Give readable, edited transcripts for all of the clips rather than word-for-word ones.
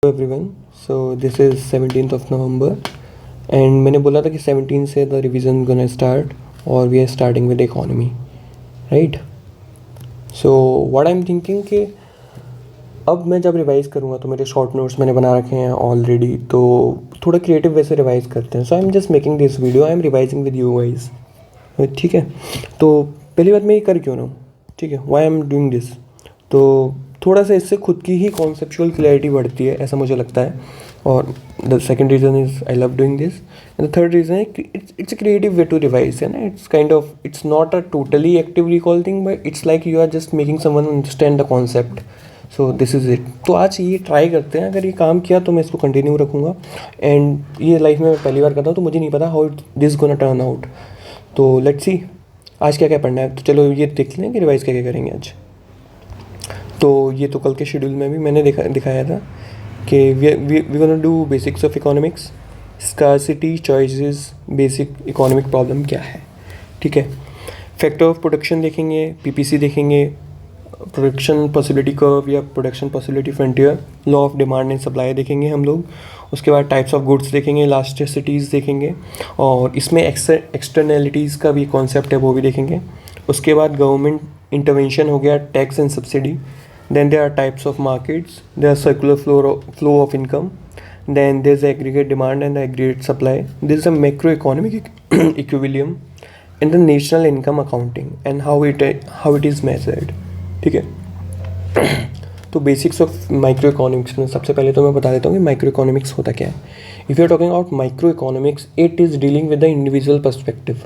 Everyone, so this is 17th of November and मैंने बोला था कि 17 से द रिवीजन गोना स्टार्ट और we are starting with economy, right. So what I am thinking कि अब मैं जब रिवाइज़ करूँगा तो मेरे शॉर्ट नोट्स मैंने बना रखे हैं ऑलरेडी, तो थोड़ा क्रिएटिव वे से रिवाइज़ करते हैं। So I am just making this video, I am revising with you guys, ठीक है। तो पहली बात मैं ये कर क्यों रहा हूँ, ठीक है, why I am doing this. तो थोड़ा सा इससे खुद की ही कॉन्सेप्चुअल क्लैरिटी बढ़ती है, ऐसा मुझे लगता है। और the second reason is I love doing this and the third reason है it's a creative way to revise, है ना। It's kind of, it's not a totally active recall thing, but it's like you are just making someone understand the concept. So this is it. तो आज ये try करते हैं, अगर ये काम किया तो मैं इसको कंटिन्यू रखूँगा। एंड ये लाइफ में मैं पहली बार करता हूँ, तो मुझे नहीं पता how this gonna turn out. तो लेट्स सी आज क्या क्या पढ़ना है। तो चलो ये देख लें कि रिवाइज क्या क्या करेंगे आज। तो ये तो कल के शेड्यूल में भी मैंने दिखाया था कि we gonna do basics of economics, scarcity, choices, basic economic problem क्या है, ठीक है। फैक्टर ऑफ प्रोडक्शन देखेंगे, पीपीसी देखेंगे, प्रोडक्शन पॉसिबिलिटी कर्व या production possibility frontier, law of demand and supply देखेंगे हम लोग। उसके बाद टाइप्स ऑफ गुड्स देखेंगे, इलास्टिसिटीज़ देखेंगे, और इसमें एक्सटर्नैलिटीज़ का भी कॉन्सेप्ट है, वो भी देखेंगे। उसके बाद गवर्नमेंट इंटरवेंशन हो गया, tax and subsidy. Then there are types of markets, there are circular flow of income, then there's the aggregate demand and the aggregate supply, there's a macroeconomic equilibrium, and the national income accounting and how it is measured, ठीक है। तो basics of micro economics में सबसे पहले तो मैं बता देता हूँ कि माइक्रो इकोनॉमिक्स होता क्या है। If you are talking about micro economics, it is dealing with the individual perspective,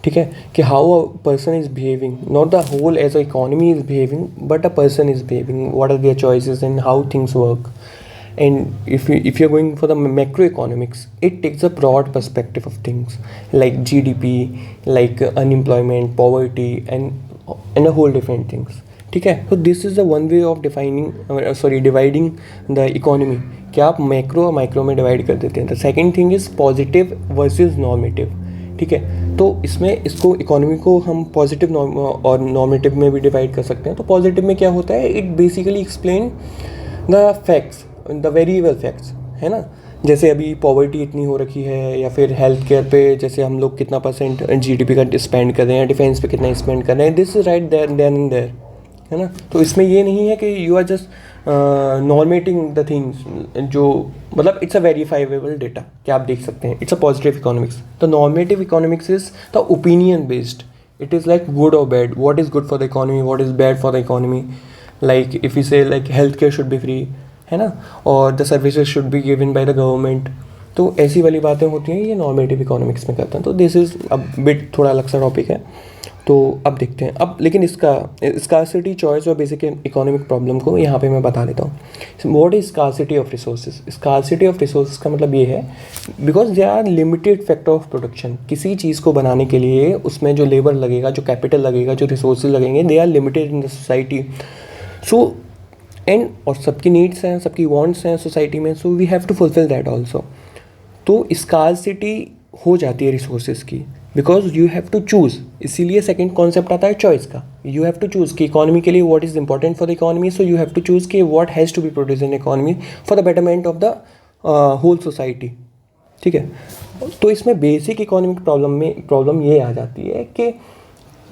ठीक है, कि how a person is behaving, not the whole as a economy is behaving, but a person is behaving, what are their choices and how things work. And if you're going for the macroeconomics, it takes a broad perspective of things like GDP, like unemployment, poverty, and a whole different things, ठीक है। So this is the one way of dividing the economy, कि आप macro और micro में divide कर देते हैं। The second thing is positive versus normative, ठीक है। तो इसमें इसको इकोनॉमी को हम पॉजिटिव और नॉर्मेटिव में भी डिवाइड कर सकते हैं। तो पॉजिटिव में क्या होता है, it basically explain the facts, the variable facts, है ना। जैसे अभी पॉवर्टी इतनी हो रखी है, या फिर हेल्थ केयर पे जैसे हम लोग कितना परसेंट जीडीपी का स्पेंड कर रहे हैं, डिफेंस पे कितना स्पेंड कर रहे हैं, this is right there and there, है ना। तो इसमें ये नहीं है कि you are just normating the things, जो मतलब इट्स अ वेरीफाइबल डेटा कि आप देख सकते हैं। It's a positive economics. The normative economics is the opinion based, it is like good और bad, what is good for the economy, what is bad for the economy. Like if you say like health care should be free, है ना, और the services should be given by the government. तो ऐसी वाली बातें होती हैं, ये नॉर्मेटिव इकोनॉमिक्स में करते हैं। तो दिस इज़ अब बिट थोड़ा अलग सा टॉपिक है। तो अब देखते हैं अब, लेकिन इसका स्कार्सिटी, चॉइस और बेसिक इकोनॉमिक प्रॉब्लम को यहाँ पे मैं बता देता हूँ। What is scarcity of resources. Scarcity of resources का मतलब ये है because they are limited factor of production. किसी चीज़ को बनाने के लिए उसमें जो लेबर लगेगा, जो कैपिटल लगेगा, जो रिसोर्सेज लगेंगे, they are limited in the society. So and और सबकी नीड्स हैं, सबकी वांट्स हैं सोसाइटी में, so we have to fulfil that also. तो स्कार्सिटी हो जाती है रिसोर्सेज की because you have to choose. इसीलिए सेकंड कॉन्सेप्ट आता है चॉइस का। यू हैव टू चूज़ कि इकोनॉमी के लिए what is important for the economy, so you have to choose कि what has to be produce in economy for the betterment of the whole society, ठीक है। तो इसमें basic economic problem ये आ जाती है कि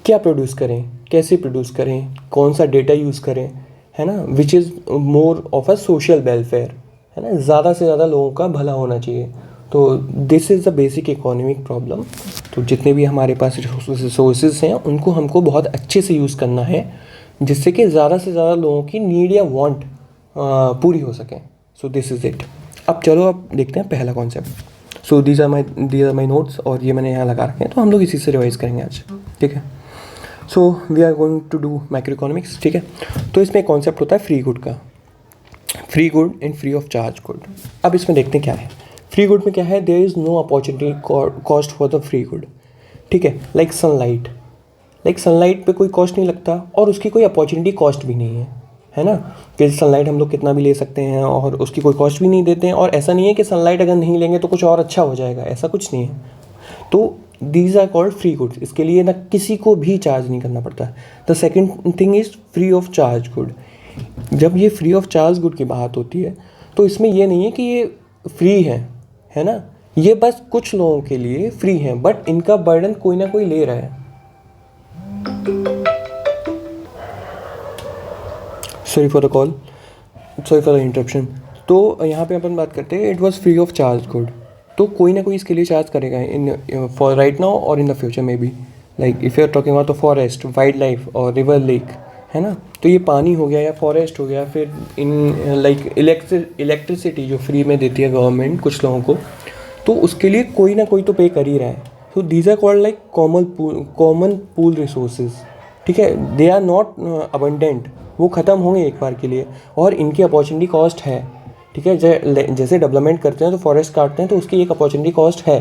क्या प्रोड्यूस करें, कैसे प्रोड्यूस करें, कौन सा डेटा यूज़ करें, है ना, which is more of a social welfare, है ना, ज़्यादा से ज़्यादा लोगों का भला होना चाहिए। तो this is the basic economic problem. तो जितने भी हमारे पास रिसोर्सेज हैं उनको हमको बहुत अच्छे से यूज़ करना है, जिससे कि ज़्यादा से ज़्यादा लोगों की नीड या वांट पूरी हो सकें। So this is it. अब चलो अब देखते हैं पहला concept. So these are my notes, और ये मैंने यहाँ लगा रखे हैं, तो हम लोग इसी से रिवाइज करेंगे आज, ठीक है। So we are going to do micro economics, ठीक है। तो इसमें एक कॉन्सेप्ट होता है फ्री गुड का, free good and free of charge good. अब इसमें देखते हैं क्या है। फ्री गुड में क्या है, there is no opportunity cost for the free good, ठीक है। लाइक सनलाइट पे कोई कॉस्ट नहीं लगता और उसकी कोई अपॉर्चुनिटी कॉस्ट भी नहीं है ना। कि सनलाइट हम लोग कितना भी ले सकते हैं और उसकी कोई कॉस्ट भी नहीं देते हैं, और ऐसा नहीं है कि सनलाइट अगर नहीं लेंगे तो कुछ और अच्छा हो जाएगा, ऐसा कुछ नहीं है। तो these are called free goods. इसके लिए ना किसी को भी चार्ज नहीं करना पड़ता। The second thing is free of charge good. जब ये फ्री ऑफ चार्ज गुड की बात होती है तो इसमें ये नहीं है कि ये फ्री है ना, ये बस कुछ लोगों के लिए फ्री है, बट इनका बर्डन कोई ना कोई ले रहा है। Sorry for the call, sorry for the interruption. तो यहाँ पे अपन बात करते हैं it was free of charge good, तो कोई ना कोई इसके लिए चार्ज करेगा इन फॉर राइट नाउ और इन द फ्यूचर में भी। Like if you are talking about the forest, wild life और रिवर लेक, है ना, तो ये पानी हो गया या फॉरेस्ट हो गया, फिर इन लाइक इलेक्ट्रिसिटी जो फ्री में देती है गवर्नमेंट कुछ लोगों को, तो उसके लिए कोई ना कोई तो पे कर ही रहा है। So these are called like common pool resources, ठीक है, दे आर नॉट अबंडेंट, वो ख़त्म होंगे एक बार के लिए, और इनकी अपॉर्चुनिटी कॉस्ट है, ठीक है। जैसे डेवलपमेंट करते हैं तो फॉरेस्ट काटते हैं तो उसकी एक अपॉर्चुनिटी कॉस्ट है,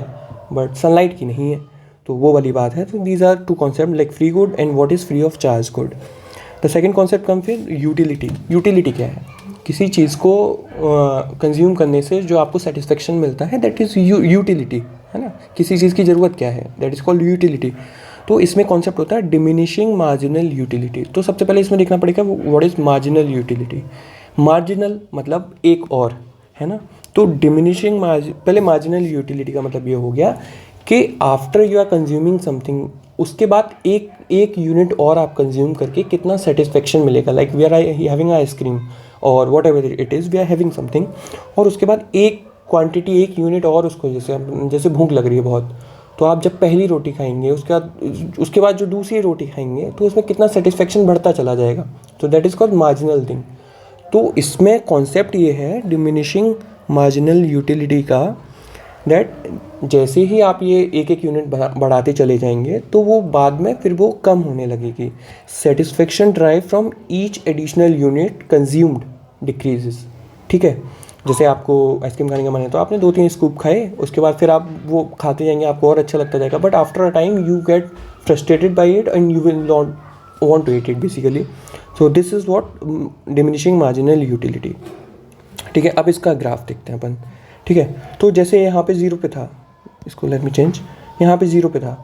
बट सनलाइट की नहीं है, तो वो वाली बात है। तो these are two concept like free good and what is free of charge good. The second concept कम फिर यूटिलिटी। यूटिलिटी क्या है? किसी चीज़ को कंज्यूम करने से जो आपको सेटिस्फेक्शन मिलता है, दैट इज़ यूटिलिटी, है ना। किसी चीज़ की ज़रूरत क्या है, दैट इज़ कॉल्ड यूटिलिटी। तो इसमें कॉन्सेप्ट होता है डिमिनिशिंग मार्जिनल यूटिलिटी। तो सबसे पहले इसमें देखना पड़ेगा what is marginal utility. Marginal मतलब एक और, है ना। तो डिमिनिशिंग पहले मार्जिनल यूटिलिटी का मतलब ये हो गया कि after you are consuming something, उसके बाद एक यूनिट और आप कंज्यूम करके कितना सेटिस्फेक्शन मिलेगा। Like we are having ice cream और whatever it is, we are having something, और उसके बाद एक क्वांटिटी, एक यूनिट और उसको, जैसे भूख लग रही है बहुत, तो आप जब पहली रोटी खाएंगे उसके बाद जो दूसरी रोटी खाएंगे तो उसमें कितना सेटिस्फेक्शन बढ़ता चला जाएगा। तो that is called marginal thing. तो इसमें कॉन्सेप्ट ये है डिमिनिशिंग मार्जिनल यूटिलिटी का, दैट जैसे ही आप ये एक एक यूनिट बढ़ाते चले जाएंगे तो वो बाद में फिर वो कम होने लगेगी। Satisfaction drive from each additional unit consumed decreases, ठीक है। जैसे आपको आइसक्रीम खाने का मन है तो आपने 2-3 स्कूप खाए, उसके बाद फिर आप वो खाते जाएंगे, आपको और अच्छा लगता जाएगा, but after a time you get frustrated by it and you will not want to eat it basically. So this is what diminishing marginal utility, ठीक है। अब इसका ग्राफ देखते हैं अपन, ठीक है। तो जैसे यहाँ पे 0 पे था, इसको लेट मी चेंज, यहाँ पे 0 पे था,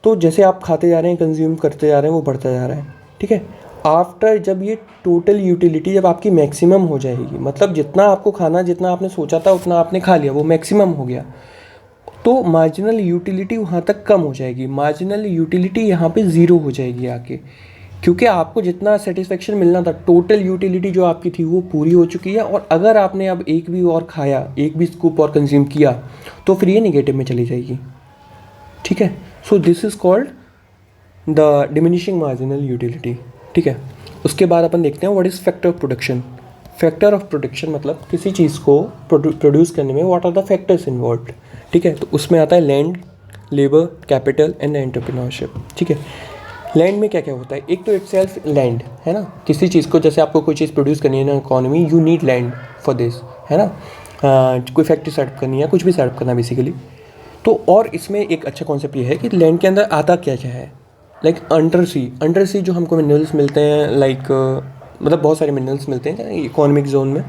तो जैसे आप खाते जा रहे हैं, कंज्यूम करते जा रहे हैं, वो बढ़ता जा रहा है, ठीक है। आफ्टर जब ये टोटल यूटिलिटी जब आपकी मैक्सिमम हो जाएगी, मतलब जितना आपको खाना, जितना आपने सोचा था उतना आपने खा लिया, वो मैक्सिमम हो गया, तो मार्जिनल यूटिलिटी वहाँ तक कम हो जाएगी। मार्जिनल यूटिलिटी यहाँ पे 0 हो जाएगी आके, क्योंकि आपको जितना सेटिस्फेक्शन मिलना था, टोटल यूटिलिटी जो आपकी थी वो पूरी हो चुकी है, और अगर आपने अब एक भी और खाया, एक भी स्कूप और कंज्यूम किया, तो फिर ये नेगेटिव में चली जाएगी, ठीक है। So this is called the diminishing marginal utility, ठीक है। उसके बाद अपन देखते हैं what is factor of production. Factor of production मतलब किसी चीज़ को प्रोड्यूस करने में what are the factors involved, ठीक है। तो उसमें आता है land, labour, capital and entrepreneurship, ठीक है। लैंड में क्या क्या होता है? एक तो इटसेल्फ लैंड, है ना, किसी चीज़ को, जैसे आपको कोई चीज़ प्रोड्यूस करनी है ना economy, you need land for this, है ना। कोई फैक्ट्री सेटअप करनी है, कुछ भी सेटअप करना बेसिकली। तो और इसमें एक अच्छा कॉन्सेप्ट ये है कि लैंड के अंदर आता क्या क्या है, लाइक अंडर सी जो हमको मिनरल्स मिलते हैं, लाइक मतलब बहुत सारे मिनरल्स मिलते हैं इकोनॉमिक जोन में,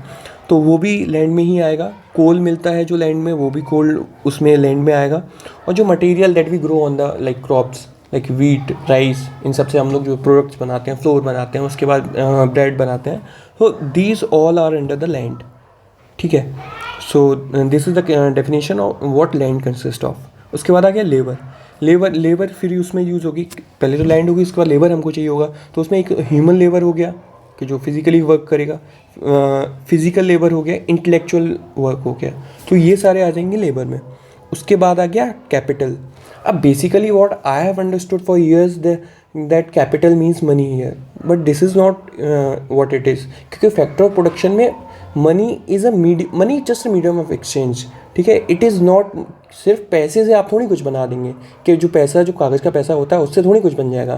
तो वो भी लैंड में ही आएगा। कोल मिलता है जो लैंड में, वो भी कोल उसमें लैंड में आएगा। और जो material that we grow on the like crops, like wheat, rice, इन सब से हम लोग जो प्रोडक्ट्स बनाते हैं, फ्लोर बनाते हैं, उसके बाद ब्रेड बनाते हैं, तो these all are under the land, ठीक है। So this is the definition of what land consist of. उसके बाद आ गया लेबर फिर उसमें यूज़ होगी, पहले तो लैंड होगी, उसके बाद लेबर हमको चाहिए होगा, तो उसमें एक ह्यूमन लेबर हो गया कि जो फिजिकली वर्क करेगा, फिजिकल लेबर हो गया, इंटेलेक्चुअल वर्क हो गया, तो ये सारे आ जाएंगे लेबर में। उसके बाद आ गया कैपिटल। अब basically what I have understood for years that capital means money here, but this is not what it is, क्योंकि फैक्टर ऑफ प्रोडक्शन में money is money just a medium of exchange, ठीक है। It is not, सिर्फ पैसे से आप थोड़ी कुछ बना देंगे, कि जो कागज़ का पैसा होता है उससे थोड़ी कुछ बन जाएगा।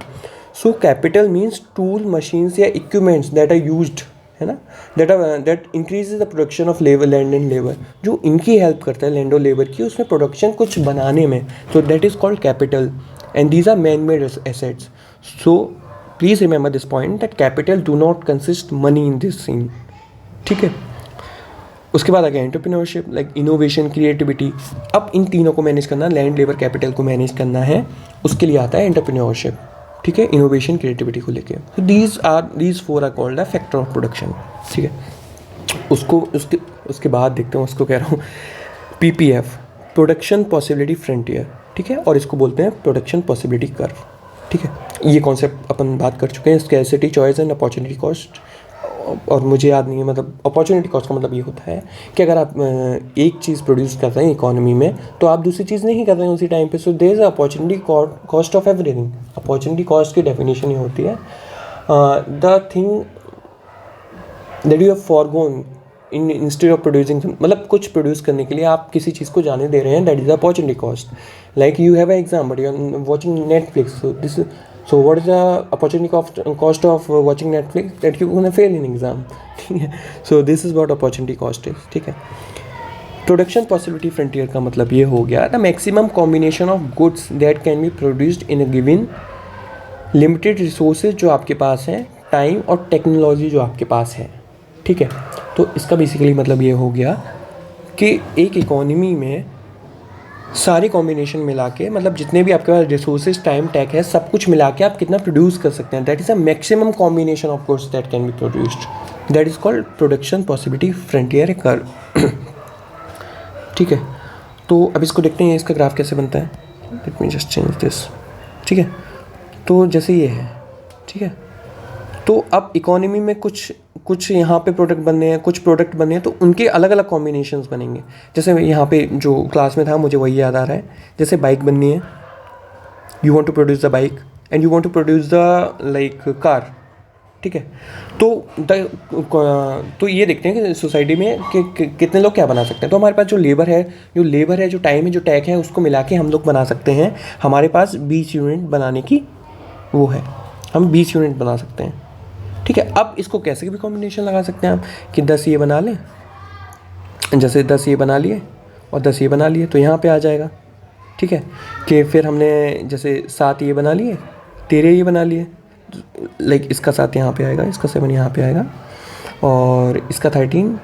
So capital means tool, machines या इक्विपमेंट्स दैट आर यूज्ड, है ना, that increases the production of labour, land and labour, जो इनकी हेल्प करता है लैंड और लेबर की, उसमें प्रोडक्शन कुछ बनाने में, तो that is called capital and these are man made assets. So please remember this point that capital do not consist money in this sense, ठीक है। उसके बाद आ गया एंटरप्रेन्योरशिप, लाइक इनोवेशन, क्रिएटिविटी। अब इन तीनों को मैनेज करना, लैंड, लेबर, कैपिटल को मैनेज करना है, उसके लिए आता है एंटरप्रेन्योरशिप, ठीक है, इनोवेशन, क्रिएटिविटी को लेके। तो these 4 are called the factor of production, ठीक है। उसके बाद देखते हैं, उसको कह रहा हूँ PPF, प्रोडक्शन पॉसिबिलिटी फ्रंटियर, ठीक है, और इसको बोलते हैं प्रोडक्शन पॉसिबिलिटी कर्व, ठीक है। ये कॉन्सेप्ट अपन बात कर चुके हैं, scarcity, choice and opportunity cost. और मुझे याद नहीं है, मतलब अपॉर्चुनिटी कॉस्ट का मतलब ये होता है कि अगर आप एक चीज़ प्रोड्यूस कर रहे हैं इकोनॉमी में तो आप दूसरी चीज़ नहीं कर रहे हैं उसी टाइम पे, so there is opportunity cost of everything. Opportunity cost की डेफिनेशन ये होती है the thing that you have forgone in instead of producing, मतलब कुछ प्रोड्यूस करने के लिए आप किसी चीज़ को जाने दे रहे हैं, that is opportunity cost. Like you have a exam but you are watching Netflix, so what is the opportunity cost of watching Netflix? That you're gonna fail in exam. So this is what opportunity cost is, ठीक है। Production possibility frontier का मतलब ये हो गया the maximum combination of goods that can be produced in a given limited resources जो आपके पास हैं, टाइम और टेक्नोलॉजी जो आपके पास है, ठीक है। तो इसका बेसिकली मतलब ये हो गया कि एक इकोनॉमी में सारी कॉम्बिनेशन मिला के, मतलब जितने भी आपके पास रिसोर्सेज, टाइम, टेक है, सब कुछ मिला के आप कितना प्रोड्यूस कर सकते हैं, that is a maximum combination of course that can be produced, that is called production possibility frontier curve, ठीक है। तो अब इसको देखते हैं इसका ग्राफ कैसे बनता है। Let me just change this, ठीक है। तो जैसे ये है, ठीक है। तो अब इकोनॉमी में कुछ यहाँ पे प्रोडक्ट बनने हैं, कुछ प्रोडक्ट बनने हैं, तो उनके अलग अलग कॉम्बिनेशंस बनेंगे। जैसे यहाँ पे जो क्लास में था मुझे वही याद आ रहा है, जैसे बाइक बननी है, you want to produce the bike and you want to produce the like car, ठीक है। तो ये देखते हैं कि सोसाइटी में कि कितने लोग क्या बना सकते हैं। तो हमारे पास जो लेबर है, जो टाइम है, जो टैक है, उसको मिला के हम लोग बना सकते हैं। हमारे पास 20 यूनिट बनाने की वो है, हम 20 यूनिट बना सकते हैं, ठीक है। अब इसको कैसे भी कॉम्बिनेशन लगा सकते हैं हम कि 10 ये बना लें, जैसे 10 ये बना लिए और 10 ये बना लिए, तो यहाँ पे आ जाएगा, ठीक है। कि फिर हमने जैसे 7 ये बना लिए, 13 ये बना लिए, लाइक इसका 7 यहाँ पे आएगा, इसका 7 यहाँ पे आएगा, और इसका 13,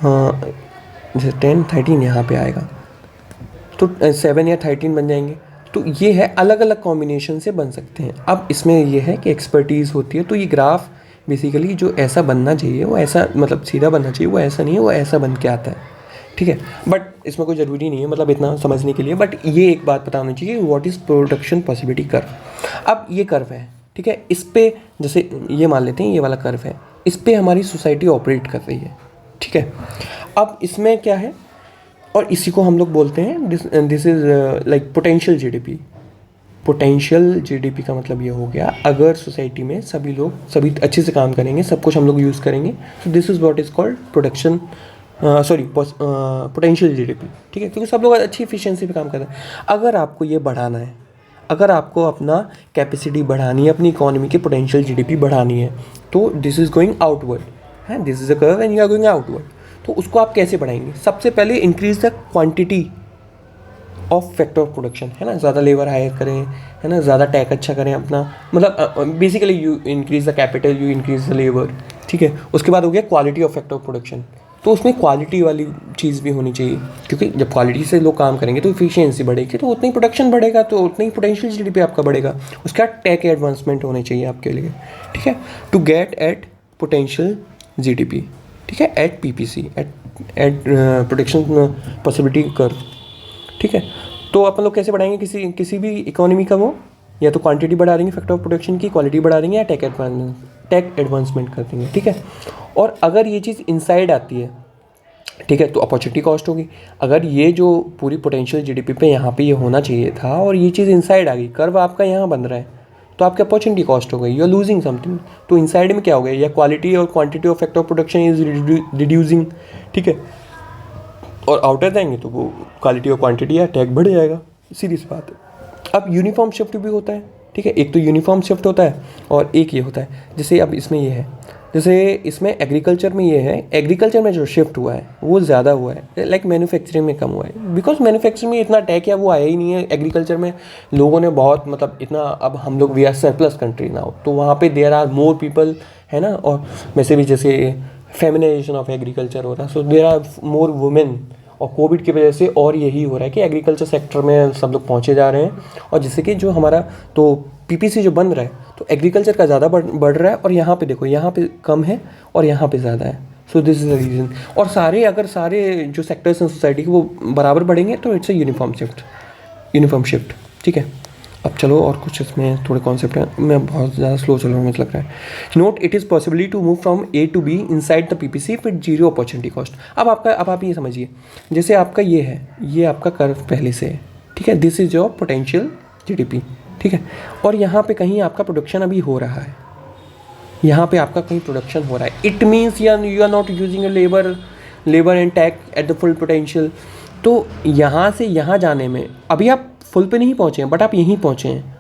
जैसे 10 13 यहाँ पे आएगा, तो 7 या 13 बन जाएंगे। तो ये है अलग अलग कॉम्बिनेशन से बन सकते हैं। अब इसमें ये है कि एक्सपर्टीज़ होती है। तो ये ग्राफ बेसिकली जो ऐसा बनना चाहिए वो ऐसा, मतलब सीधा बनना चाहिए, वो ऐसा नहीं है, वो ऐसा बन के आता है, ठीक है। बट इसमें कोई ज़रूरी नहीं है, मतलब इतना समझने के लिए। बट ये एक बात पता होनी चाहिए, what is production possibility curve. अब ये कर्व है, ठीक है, इस पर जैसे ये मान लेते हैं ये वाला कर्व है, इस पर हमारी सोसाइटी ऑपरेट कर रही है, ठीक है। अब इसमें क्या है, और इसी को हम लोग बोलते हैं this is like potential GDP. Potential GDP का मतलब ये हो गया, अगर सोसाइटी में सभी लोग सभी अच्छे से काम करेंगे, सब कुछ हम लोग यूज़ करेंगे, तो this is what is called production potential GDP, ठीक है, क्योंकि सब लोग अच्छी एफिशिएंसी पे काम कर रहे हैं। अगर आपको ये बढ़ाना है, अगर आपको अपना कैपेसिटी बढ़ानी है, अपनी इकोनॉमी की पोटेंशियल जीडीपी बढ़ानी है, तो दिस इज़ गोइंग आउटवर्ड है, this is a curve and you are going outward. तो उसको आप कैसे बढ़ाएंगे? सबसे पहले increase the quantity of factor of production, है ना, ज़्यादा लेबर हायर करें, है ना, ज़्यादा टैक अच्छा करें अपना, मतलब basically you increase the capital, you increase the labour, ठीक है। उसके बाद हो गया quality of factor of production. तो उसमें क्वालिटी वाली चीज़ भी होनी चाहिए, क्योंकि जब क्वालिटी से लोग काम करेंगे तो इफिशियंसी बढ़ेगी, तो उतना ही प्रोडक्शन बढ़ेगा, तो उतना ही पोटेंशियल जीडीपी आपका बढ़ेगा। उसके बाद टेक एडवांसमेंट होने चाहिए आपके लिए, ठीक है, to get at potential GDP, ठीक है, at PPC, at production possibility curve, ठीक है। तो अपन लोग कैसे बढ़ाएंगे किसी भी इकोनॉमी का वो, या तो क्वांटिटी बढ़ा देंगे फैक्टर ऑफ प्रोडक्शन की, क्वालिटी बढ़ा देंगे, या टेक एडवांसमेंट कर देंगे, ठीक है। और अगर ये चीज़ इनसाइड आती है, ठीक है, तो अपॉर्चुनिटी कॉस्ट होगी। अगर ये जो पूरी पोटेंशियल जीडीपी पे यहाँ पे ये होना चाहिए था और ये चीज़ इनसाइड आ गई, कर्व आपका यहाँ बन रहा है, तो आपकी अपॉर्चुनिटी कॉस्ट हो गई, यू आर लूजिंग समथिंग। तो इनसाइड में क्या हो गया, या क्वालिटी और quantity of factor of production is reducing, ठीक है, और आउटर जाएंगे तो वो क्वालिटी और क्वांटिटी या टैग बढ़ जाएगा, सीधी सी बात है। अब यूनिफॉर्म शिफ्ट भी होता है, ठीक है, एक तो यूनिफॉर्म शिफ्ट होता है और एक ये होता है, जैसे अब इसमें ये है, जैसे इसमें एग्रीकल्चर में ये है, एग्रीकल्चर में जो शिफ्ट हुआ है वो ज़्यादा हुआ है, लाइक मैन्युफैक्चरिंग में कम हुआ है, बिकॉज मैन्युफैक्चरिंग में इतना टैक या वो आया ही नहीं है। एग्रीकल्चर में लोगों ने बहुत, मतलब इतना, अब हम लोग we are surplus country now, तो वहाँ पे देयर आर मोर पीपल, है ना, और वैसे भी जैसे फेमिनाइजेशन ऑफ एग्रीकल्चर हो रहा है, so there are more women, और कोविड की वजह से और यही हो रहा है कि एग्रीकल्चर सेक्टर में सब लोग पहुँचे जा रहे हैं, और जिससे कि जो हमारा तो पीपीसी जो बन रहा है, तो एग्रीकल्चर का ज़्यादा बढ़ रहा है, और यहाँ पे देखो, यहाँ पे कम है और यहाँ पे ज़्यादा है, so this is the reason. और अगर सारे जो सेक्टर्स हैं सोसाइटी के वो बराबर बढ़ेंगे तो इट्स अ यूनिफॉर्म शिफ्ट। ठीक है, अब चलो और कुछ इसमें थोड़े कॉन्सेप्ट हैं, मैं बहुत ज़्यादा स्लो चल रहा हूँ मुझे लग रहा है। Note it is possibility to move from A to B inside the PPC with zero opportunity cost. अब आप ये समझिए, जैसे आपका ये आपका कर्व पहले से है, ठीक है, this is your potential GDP, ठीक है, और यहाँ पे कहीं आपका प्रोडक्शन अभी हो रहा है, यहाँ पे आपका कहीं प्रोडक्शन हो रहा है, it means you are not using labour and tech at the full potential. तो यहाँ से यहाँ जाने में अभी आप फुल पे नहीं पहुँचे हैं, बट आप यहीं पहुँचे हैं,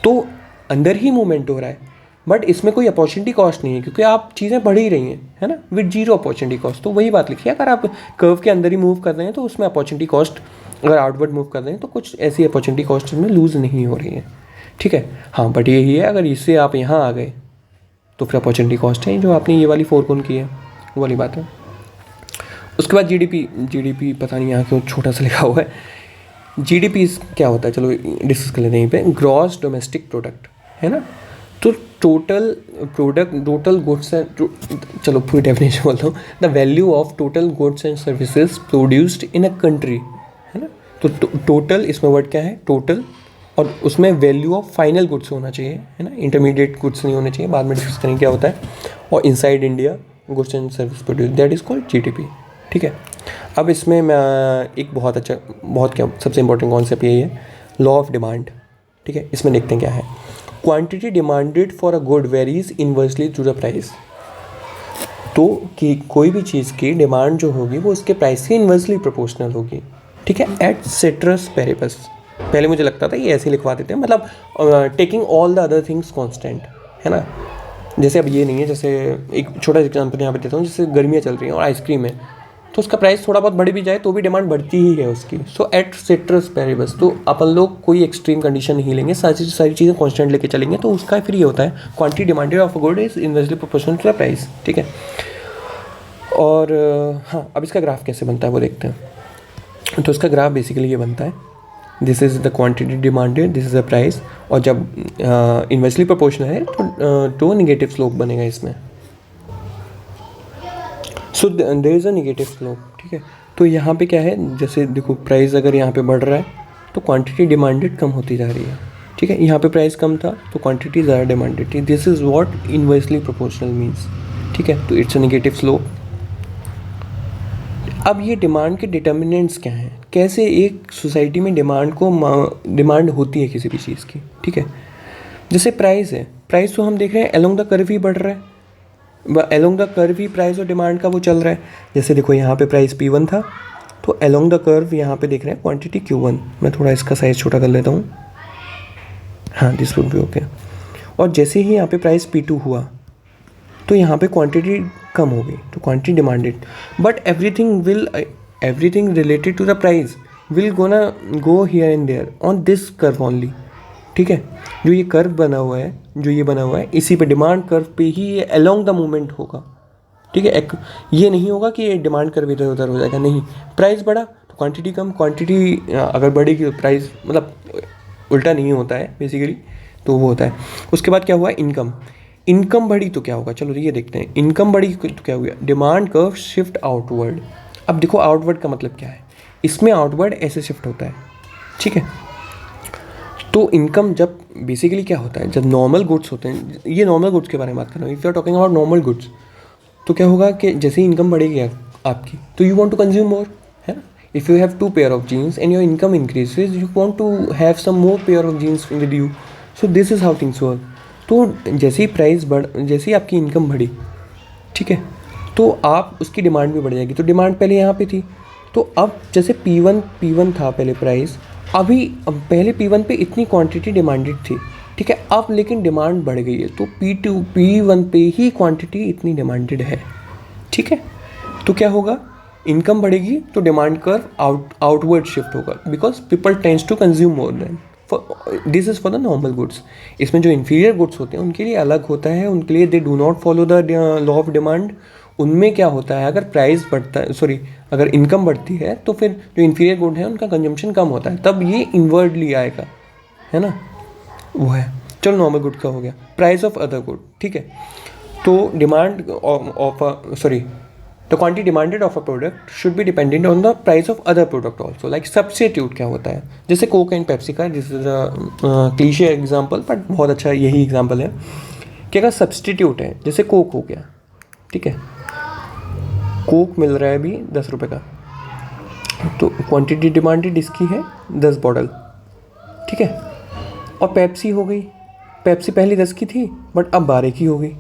तो अंदर ही मूवमेंट हो रहा है, बट इसमें कोई अपॉर्चुनिटी कॉस्ट नहीं है क्योंकि आप चीज़ें बढ़ ही रही हैं, है ना, विद जीरो अपॉर्चुनिटी कॉस्ट। तो वही बात लिखी है, अगर आप कर्व के अंदर ही मूव कर रहे हैं तो उसमें अपॉर्चुनिटी कॉस्ट, अगर आउटवर्ड मूव कर रहे हैं तो कुछ ऐसी अपॉर्चुनिटी कॉस्ट इसमें लूज़ नहीं हो रही है, ठीक है। हाँ, बट यही है, अगर इससे आप यहाँ आ गए तो फिर अपॉर्चुनिटी कॉस्ट है जो आपने ये वाली 4 कौन की है, वो वाली बात है। उसके बाद जीडीपी पता नहीं यहाँ क्यों छोटा सा लिखा हुआ है। जीडीपी क्या होता है, चलो डिस्कस कर लेते हैं यहीं पे। ग्रॉस डोमेस्टिक प्रोडक्ट, है ना, तो टोटल गुड्स एंड, चलो पूरी डेफिनेशन बोलता हूँ, the value of total goods and services produced in a country, है ना। तो टोटल, इसमें वर्ड क्या है, टोटल, और उसमें वैल्यू ऑफ फाइनल गुड्स होना चाहिए, है ना, इंटरमीडिएट गुड्स नहीं होने चाहिए, बाद में डिस्कस करेंगे क्या होता है। और inside India goods and service produce, that is called GDP, ठीक है। अब इसमें मैं एक सबसे इंपॉर्टेंट कॉन्सेप्ट यही है, लॉ ऑफ डिमांड, ठीक है। इसमें देखते हैं क्या है। Quantity demanded for a good varies inversely to the price. तो कि कोई भी चीज़ की डिमांड जो होगी वो उसके प्राइस से इनवर्सली प्रोपोर्शनल होगी, ठीक है, एट सेट्रस पेरिबस। पहले मुझे लगता था ये ऐसे ही लिखवा देते हैं, मतलब taking all the other things constant, है ना। जैसे अब ये नहीं है, जैसे एक छोटा एग्जांपल यहाँ पे देता हूँ, जैसे गर्मियाँ चल रही हैं और आइसक्रीम है, तो उसका प्राइस थोड़ा बहुत बढ़ भी जाए तो भी डिमांड बढ़ती ही है उसकी। सो एट सेट्रस पेरिबस, तो अपन लोग कोई एक्सट्रीम कंडीशन नहीं लेंगे, सारी चीज़ें कांस्टेंट लेके चलेंगे, तो उसका फिर ये होता है quantity demanded of a good is inversely proportional to the price, ठीक है। और हाँ, अब इसका ग्राफ कैसे बनता है वो देखते हैं। तो इसका ग्राफ बेसिकली ये बनता है, this is the quantity demanded, this is the price, और जब इन्वर्सली प्रोपोर्शनल है तो नेगेटिव स्लोप बनेगा इसमें। So there is a negative slope, ठीक है। तो यहाँ पे क्या है, जैसे देखो प्राइस अगर यहाँ पे बढ़ रहा है तो क्वांटिटी डिमांडेड कम होती जा रही है, ठीक है। यहाँ पे प्राइस कम था तो क्वांटिटी ज़्यादा डिमांडेड थी, this is what inversely proportional means, ठीक है। तो इट्स अ नेगेटिव स्लोप। अब ये डिमांड के डिटर्मिनेंट्स क्या हैं, कैसे एक सोसाइटी में डिमांड होती है किसी भी चीज़ की, ठीक है। जैसे प्राइस है, प्राइस तो हम देख रहे हैं अलोंग द कर्व ही बढ़ रहा है, along the curve he price और डिमांड का वो चल रहा है। जैसे देखो यहाँ पे प्राइस P1 था, तो अलोंग द कर्व यहाँ पे देख रहे हैं क्वांटिटी Q1। मैं थोड़ा इसका साइज़ छोटा कर लेता हूँ, हाँ दिस वुड बी ओके। और जैसे ही यहाँ पे प्राइस P2 हुआ तो यहाँ पे क्वांटिटी कम हो गई, तो quantity demanded, but everything related to the price will go here and there on this curve only, ठीक है। जो ये कर्व बना हुआ है, इसी पे डिमांड कर्व पे ही ये अलोंग द मूवमेंट होगा, ठीक है। ये नहीं होगा कि ये डिमांड कर्व इधर उधर हो जाएगा, नहीं, प्राइस बढ़ा तो क्वांटिटी कम, क्वांटिटी अगर बढ़ेगी तो प्राइस, मतलब उल्टा नहीं होता है बेसिकली, तो वो होता है। उसके बाद क्या हुआ, इनकम बढ़ी तो क्या होगा, चलो ये देखते हैं। इनकम बढ़ी तो क्या हुआ, डिमांड कर्व शिफ्ट आउटवर्ड। अब देखो आउटवर्ड का मतलब क्या है, इसमें आउटवर्ड ऐसे शिफ्ट होता है, ठीक है। तो इनकम जब बेसिकली क्या होता है, जब नॉर्मल गुड्स होते हैं, ये नॉर्मल गुड्स के बारे में बात कर रहा हूँ, if you are talking about normal goods, तो क्या होगा कि जैसे ही इनकम बढ़ेगी आपकी, तो you want to consume more, है ना। If you have 2 pair of jeans and your income increases, you want to have some more pair of jeans with you, so this is how things work. तो जैसे ही आपकी income बढ़ी, ठीक है, तो आप उसकी डिमांड भी बढ़ जाएगी। तो डिमांड पहले यहाँ पे थी, तो अब जैसे P1 था पहले प्राइस, अब पहले P1 पे इतनी क्वांटिटी डिमांडेड थी, ठीक है, अब लेकिन डिमांड बढ़ गई है, तो P1 पे ही क्वांटिटी इतनी डिमांडेड है, ठीक है। तो क्या होगा, इनकम बढ़ेगी तो डिमांड कर्व आउटवर्ड शिफ्ट होगा, because people tends to consume more then, this is for the normal goods. इसमें जो इन्फीरियर गुड्स होते हैं उनके लिए अलग होता है, उनके लिए दे do not follow the law of demand. उनमें क्या होता है, अगर प्राइस बढ़ता है, अगर इनकम बढ़ती है तो फिर जो इन्फीरियर गुड है उनका कंजम्पशन कम होता है, तब ये इनवर्डली आएगा, है ना, वो है। चलो नॉर्मल गुड का हो गया, प्राइस ऑफ अदर गुड, ठीक है। तो demand of the quantity demanded of a product should be dependent on the price of other product also. Like substitute क्या होता है, जैसे कोक एंड पेप्सी का, this is a cliché example but बहुत अच्छा यही एग्जाम्पल है कि अगर सब्स्टिट्यूट है, जैसे कोक हो गया, ठीक है, कोक मिल रहा है अभी 10 रुपये का, तो क्वांटिटी डिमांडेड इसकी है 10 बॉटल, ठीक है. और पेप्सी हो गई, पेप्सी पहले 10 की थी बट अब 12 की हो गई,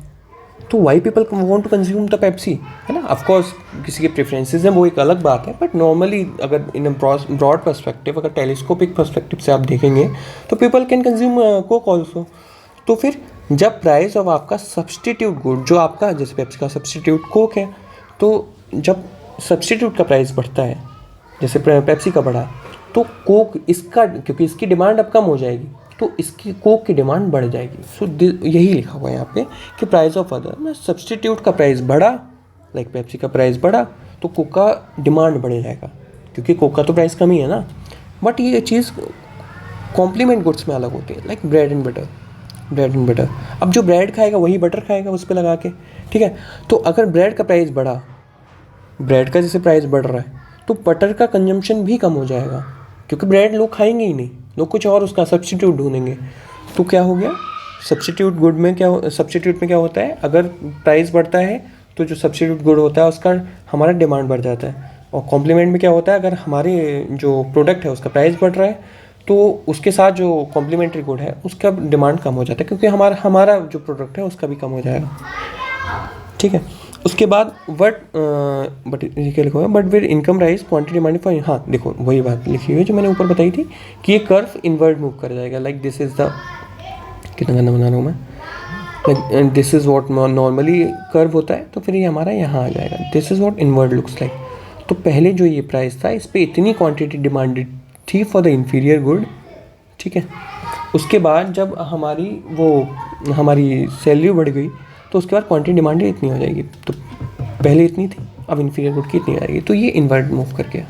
तो why people want to consume the Pepsi, है ना. ऑफकोर्स किसी के प्रेफरेंसेस हैं, वो एक अलग बात है, बट नॉर्मली अगर इन ब्रॉड पर्सपेक्टिव, अगर टेलीस्कोपिक पर्सपेक्टिव से आप देखेंगे तो people can consume Coke also. तो फिर जब प्राइस ऑफ आपका सब्सटीट्यूट गुड, जो आपका जैसे पेप्सी का सब्सटीट्यूट कोक है, तो जब सब्सटीट्यूट का प्राइस बढ़ता है, जैसे पेप्सी का बढ़ा, तो कोक इसका, क्योंकि इसकी डिमांड अब कम हो जाएगी, तो इसकी कोक की डिमांड बढ़ जाएगी. सो यही लिखा हुआ है यहाँ पे कि प्राइस ऑफ अदर में सब्सटीट्यूट का प्राइस बढ़ा, लाइक पेप्सी का प्राइस बढ़ा, तो कोक का डिमांड बढ़ जाएगा, क्योंकि कोक का तो प्राइस कम ही है ना. बट ये चीज़ कॉम्प्लीमेंट गुड्स में अलग होती है, लाइक ब्रेड एंड बटर. अब जो ब्रेड खाएगा वही बटर खाएगा उस पर लगा के, ठीक है. तो अगर ब्रेड का प्राइस बढ़ा, ब्रेड का जैसे प्राइस बढ़ रहा है, तो बटर का कंजम्पशन भी कम हो जाएगा, क्योंकि ब्रेड लोग खाएंगे ही नहीं, लोग कुछ और उसका सब्स्टिट्यूट ढूंढेंगे. तो क्या हो गया, सब्स्टिट्यूट में क्या होता है, अगर प्राइस बढ़ता है तो जो सब्स्टिट्यूट गुड होता है उसका हमारा डिमांड बढ़ जाता है. और कॉम्प्लीमेंट में क्या होता है, अगर हमारे जो प्रोडक्ट है उसका प्राइस बढ़ रहा है, तो उसके साथ जो कॉम्प्लीमेंट्री गुड है उसका डिमांड कम हो जाता है, क्योंकि हमारा जो प्रोडक्ट है उसका भी कम हो जाएगा, ठीक है. उसके बाद बट ये क्या लिखा हुआ है, but with income rise quantity demand for, हाँ देखो वही बात लिखी हुई है जो मैंने ऊपर बताई थी कि ये कर्व इनवर्ड मूव कर जाएगा. लाइक दिस इज़ द, कितना गंदा बना रहा हूँ मैं, like this is what normally curve होता है, तो फिर ये हमारा यहाँ आ जाएगा. This is what inward looks like. तो पहले जो ये प्राइस था, इस पर इतनी क्वान्टिटी डिमांडेड थी फॉर द इन्फीरियर गुड, ठीक है. उसके बाद जब हमारी सैलरी बढ़ गई, तो उसके बाद क्वांटिटी डिमांड इतनी हो जाएगी, तो पहले इतनी थी, अब इन्फीरियर गुड की इतनी आएगी. तो ये इनवर्ट मूव कर गया,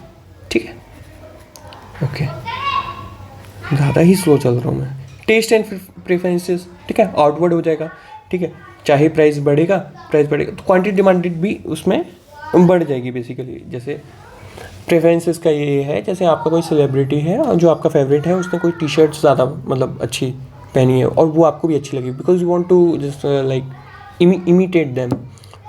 ठीक है. ओके, ज़्यादा ही स्लो चल रहा हूँ मैं. टेस्ट एंड प्रेफरेंसेस, ठीक है, आउटवर्ड हो जाएगा, ठीक है. चाहे प्राइस बढ़ेगा तो क्वांटिटी डिमांडेड भी उसमें बढ़ जाएगी बेसिकली. जैसे प्रेफरेंसेस का ये है, जैसे आपका कोई सेलिब्रिटी है और जो आपका फेवरेट है, उसने कोई टी शर्ट ज़्यादा मतलब अच्छी पहनी है और वो आपको भी अच्छी लगी, because you want to just like imitate them,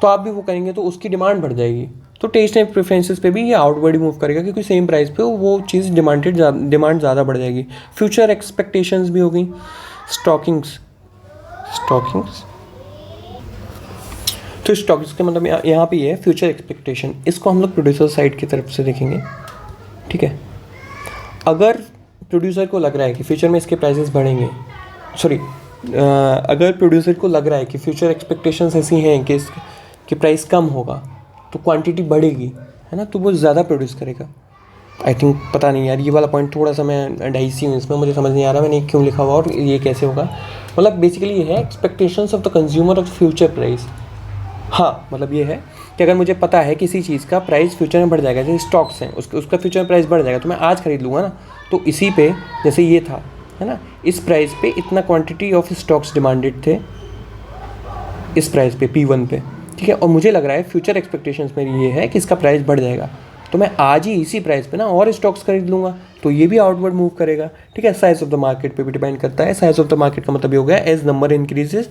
तो आप भी वो करेंगे, तो उसकी डिमांड बढ़ जाएगी. तो टेस्ट एंड प्रेफरेंसेस पे भी ये आउटवर्ड मूव करेगा, क्योंकि सेम प्राइस पे वो चीज़ डिमांड ज़्यादा बढ़ जाएगी. फ्यूचर एक्सपेक्टेशंस भी हो गई. स्टॉकिंग्स, तो स्टॉकिंग्स का मतलब यहाँ पे ये है फ्यूचर एक्सपेक्टेशन. इसको हम लोग प्रोड्यूसर साइड की तरफ से देखेंगे, ठीक है. अगर प्रोड्यूसर को लग रहा है कि फ्यूचर में इसके प्राइसेस बढ़ेंगे, अगर प्रोड्यूसर को लग रहा है कि फ्यूचर एक्सपेक्टेशंस ऐसी हैं कि प्राइस कम होगा, तो क्वांटिटी बढ़ेगी, है ना, तो वो ज़्यादा प्रोड्यूस करेगा. आई थिंक, पता नहीं यार, ये वाला पॉइंट थोड़ा सा मैं डाइसी हूँ इसमें, मुझे समझ नहीं आ रहा मैंने क्यों लिखा हुआ और ये कैसे होगा. मतलब बेसिकली ये है expectations of the consumer of future price. हाँ, मतलब ये है कि अगर मुझे पता है किसी चीज़ का प्राइस फ्यूचर में बढ़ जाएगा, जैसे स्टॉक्स हैं, उसका फ्यूचर में प्राइस बढ़ जाएगा, तो मैं आज खरीद लूँगा ना. तो इसी पे जैसे ये था, है ना, इस प्राइस पे इतना क्वांटिटी ऑफ स्टॉक्स डिमांडेड थे, इस प्राइस पे P1 पे, ठीक है. और मुझे लग रहा है फ्यूचर एक्सपेक्टेशंस मेरी ये है कि इसका प्राइस बढ़ जाएगा, तो मैं आज ही इसी प्राइस पे ना और स्टॉक्स खरीद लूँगा, तो ये भी आउटवर्ड मूव करेगा, ठीक है. साइज ऑफ द मार्केट पे भी डिपेंड करता है. साइज ऑफ द मार्केट का मतलब ये हो गया एज नंबर इंक्रीजेज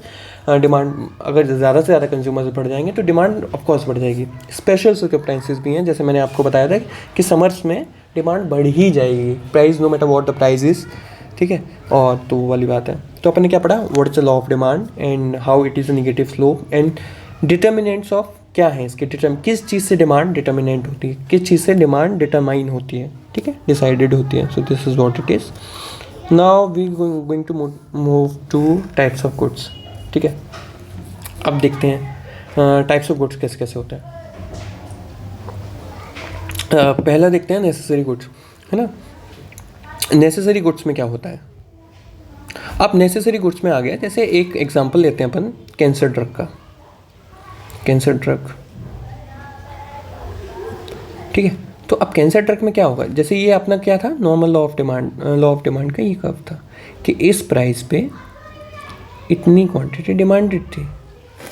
डिमांड, अगर ज़्यादा से ज़्यादा कंज्यूमर्स बढ़ जाएंगे तो डिमांड ऑफकोर्स बढ़ जाएगी. स्पेशल सर्कमस्टेंसेस भी हैं, जैसे मैंने आपको बताया था कि समर्स में डिमांड बढ़ ही जाएगी, price no matter what the price is, ठीक है. और तो वो वाली बात है. तो अपन ने क्या पढ़ा, what is the law of demand and how it is a negative slope and determinants of, क्या है इसके किस चीज़ से डिमांड डिटर्मिनेंट होती है, किस चीज़ से डिमांड डिटरमाइन होती है, ठीक है, डिसाइडेड होती है. So this is what it is. Now we going to move to types of goods, ठीक है. अब देखते हैं टाइप्स ऑफ गुड्स कैसे कैसे होते हैं. पहला देखते हैं नेसेसरी गुड्स, है ना. नेसेसरी गुड्स में क्या होता है. अब नेसेसरी गुड्स में आ गया, जैसे एक एग्जांपल लेते हैं अपन कैंसर ड्रग का. कैंसर ड्रग, ठीक है. तो अब कैंसर ड्रग में क्या होगा, जैसे ये अपना क्या था, नॉर्मल लॉ ऑफ डिमांड का ये कर्व था कि इस प्राइस पे इतनी क्वांटिटी डिमांडेड थी,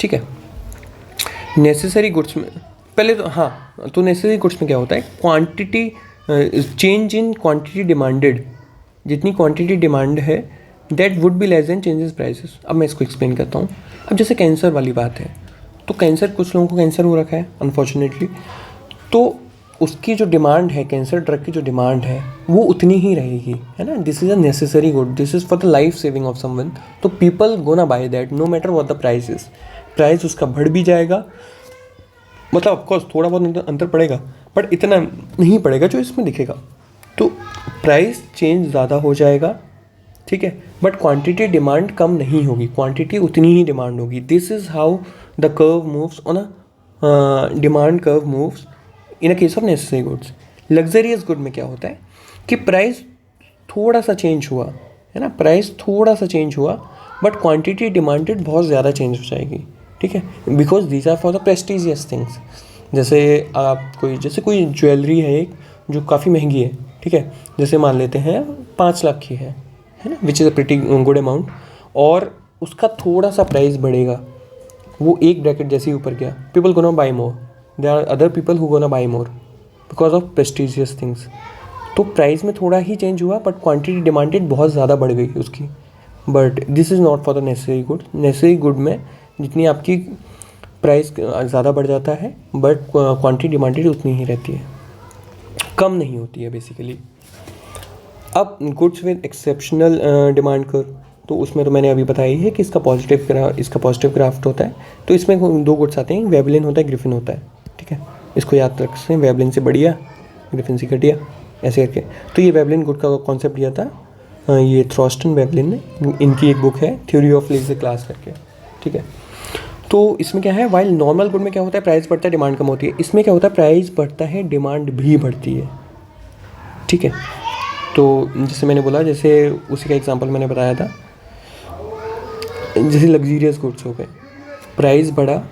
ठीक है. नेसेसरी गुड्स में पहले तो हाँ, तो नेसेसरी गुड्स में क्या होता है, quantity, change in quantity demanded, जितनी क्वांटिटी डिमांड है that would be less than changes prices. अब मैं इसको एक्सप्लेन करता हूँ। अब जैसे कैंसर वाली बात है, तो कैंसर, कुछ लोगों को कैंसर हो रखा है अनफॉर्चुनेटली, तो उसकी जो डिमांड है, कैंसर ड्रग की जो डिमांड है वो उतनी ही रहेगी, है ना। This is a necessary good, this is for the life saving of someone, तो people gonna buy that no matter what the price is. Price उसका बढ़ भी जाएगा, मतलब ऑफकोर्स थोड़ा बहुत अंतर पड़ेगा, बट इतना नहीं पड़ेगा जो इसमें दिखेगा। तो प्राइस चेंज ज़्यादा हो जाएगा, ठीक है, बट क्वांटिटी डिमांड कम नहीं होगी, क्वांटिटी उतनी ही डिमांड होगी। This is how the curve moves on a demand curve moves in a case of necessary goods. Luxurious good में क्या होता है कि प्राइस थोड़ा सा चेंज हुआ, है ना, प्राइस थोड़ा सा चेंज हुआ, बट क्वांटिटी डिमांडेड बहुत ज़्यादा चेंज हो जाएगी, ठीक है, because these are for the prestigious things. जैसे आप कोई ज्वेलरी है एक जो काफ़ी महंगी है, ठीक है, जैसे मान लेते हैं 5 लाख की है ना, which is a pretty good amount, और उसका थोड़ा सा प्राइस बढ़ेगा, वो एक ब्रैकेट जैसे ही ऊपर गया, people gonna buy more, there are other people who gonna buy more because of prestigious things. तो प्राइस में थोड़ा ही चेंज हुआ, बट क्वांटिटी डिमांडेड बहुत ज़्यादा बढ़ गई उसकी। But this is not for the necessary good. Necessary good में जितनी आपकी प्राइस ज़्यादा बढ़ जाता है, बट क्वांटिटी डिमांडेड उतनी ही रहती है, कम नहीं होती है बेसिकली। अब goods with exceptional demand curve, तो उसमें तो मैंने अभी बताया ही है कि इसका पॉजिटिव ग्राफ्ट होता है। तो इसमें 2 गुड्स आते हैं, वेवलिन होता है, ग्रिफिन होता है, ठीक है, इसको याद रख सकते हैं, वेवलिन से बढ़िया, ग्रिफिन से घटिया, ऐसे करके। तो ये वेवलिन गुड का कॉन्सेप्ट दिया था ये थ्रॉस्टन वेवलिन ने, इनकी एक बुक है थ्योरी ऑफ लीजर क्लास करके, ठीक है। तो इसमें क्या है, वाइल नॉर्मल गुड में क्या होता है, प्राइस बढ़ता है, डिमांड कम होती है। इसमें क्या होता है, प्राइस बढ़ता है, डिमांड भी बढ़ती है, ठीक है। तो जैसे मैंने बोला, जैसे उसी का एग्जांपल मैंने बताया था, जैसे लग्जीरियस गुड्स हो गए, प्राइस बढ़ा,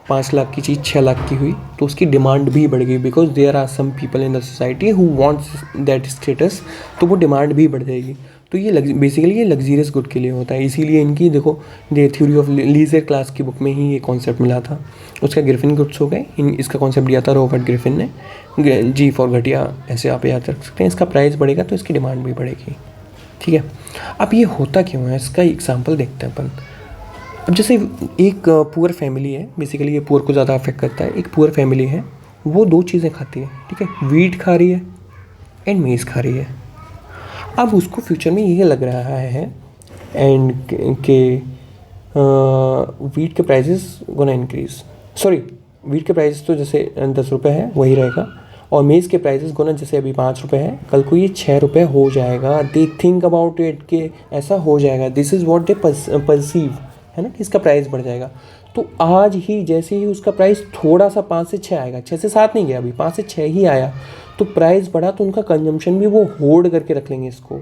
5 लाख की चीज़ 6 लाख की हुई, तो उसकी डिमांड भी बढ़ गई, because there are some people in the society who wants that status, तो वो डिमांड भी बढ़ जाएगी। तो ये बेसिकली ये लग्जीरियस गुड के लिए होता है। इसीलिए इनकी देखो, the theory of leisure class की बुक में ही ये कॉन्सेप्ट मिला था। उसका ग्रिफिन गुड्स हो गए, इसका कॉन्सेप्ट दिया था रॉबर्ट ग्रिफिन ने, जी फॉर घटिया, ऐसे आप याद रख सकते हैं। इसका प्राइस बढ़ेगा तो इसकी डिमांड भी बढ़ेगी, ठीक है। अब ये होता क्यों है, इसका एग्जाम्पल देखते हैं अपन। अब जैसे एक पुअर फैमिली है, बेसिकली ये पुअर को ज़्यादा अफेक्ट करता है। एक पुअर फैमिली है, वो 2 चीज़ें खाती है, ठीक है, वीट खा रही है एंड मेज़ खा रही है। अब उसको फ्यूचर में ये लग रहा है एंड के वीट के prices gonna increase, sorry, wheat के प्राइसेस तो जैसे 10 रुपये है वही रहेगा, और मेज़ के प्राइसेस गोना जैसे अभी 5 रुपये है, कल को ये 6 रुपये हो जाएगा। दे थिंक अबाउट इट कि ऐसा हो जाएगा, this is what they perceive, है ना, कि इसका प्राइस बढ़ जाएगा। तो आज ही जैसे ही उसका प्राइस थोड़ा सा 5 से 6 आएगा, 6 से 7 नहीं गया, अभी 5 से 6 ही आया, तो प्राइस बढ़ा, तो उनका कंजम्पशन भी वो होल्ड करके रख लेंगे इसको,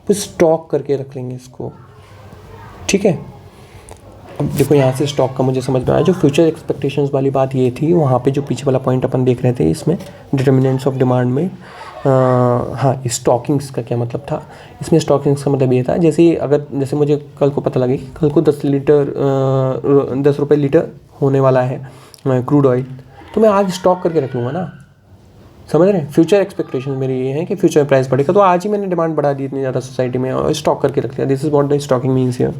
फिर स्टॉक करके रख लेंगे इसको, ठीक है। अब देखो यहाँ से स्टॉक का मुझे समझ में आया, जो फ्यूचर एक्सपेक्टेशंस वाली बात ये थी, वहाँ पे जो पीछे वाला पॉइंट अपन देख रहे थे इसमें डिटर्मिनेंट्स ऑफ डिमांड में, हाँ, स्टॉकिंग्स का क्या मतलब था इसमें। स्टॉकिंग्स का मतलब ये था, जैसे मुझे कल को पता लगे कि कल को 10 रुपये लीटर होने वाला है क्रूड ऑयल, तो मैं आज स्टॉक करके रख लूँगा ना, समझ रहे हैं। फ्यूचर एक्सपेक्टेशन मेरी ये है कि फ्यूचर प्राइस बढ़ेगा, तो आज ही मैंने डिमांड बढ़ा दी इतनी ज़्यादा सोसाइटी में और स्टॉक करके रख लिया। This is what the stocking means here.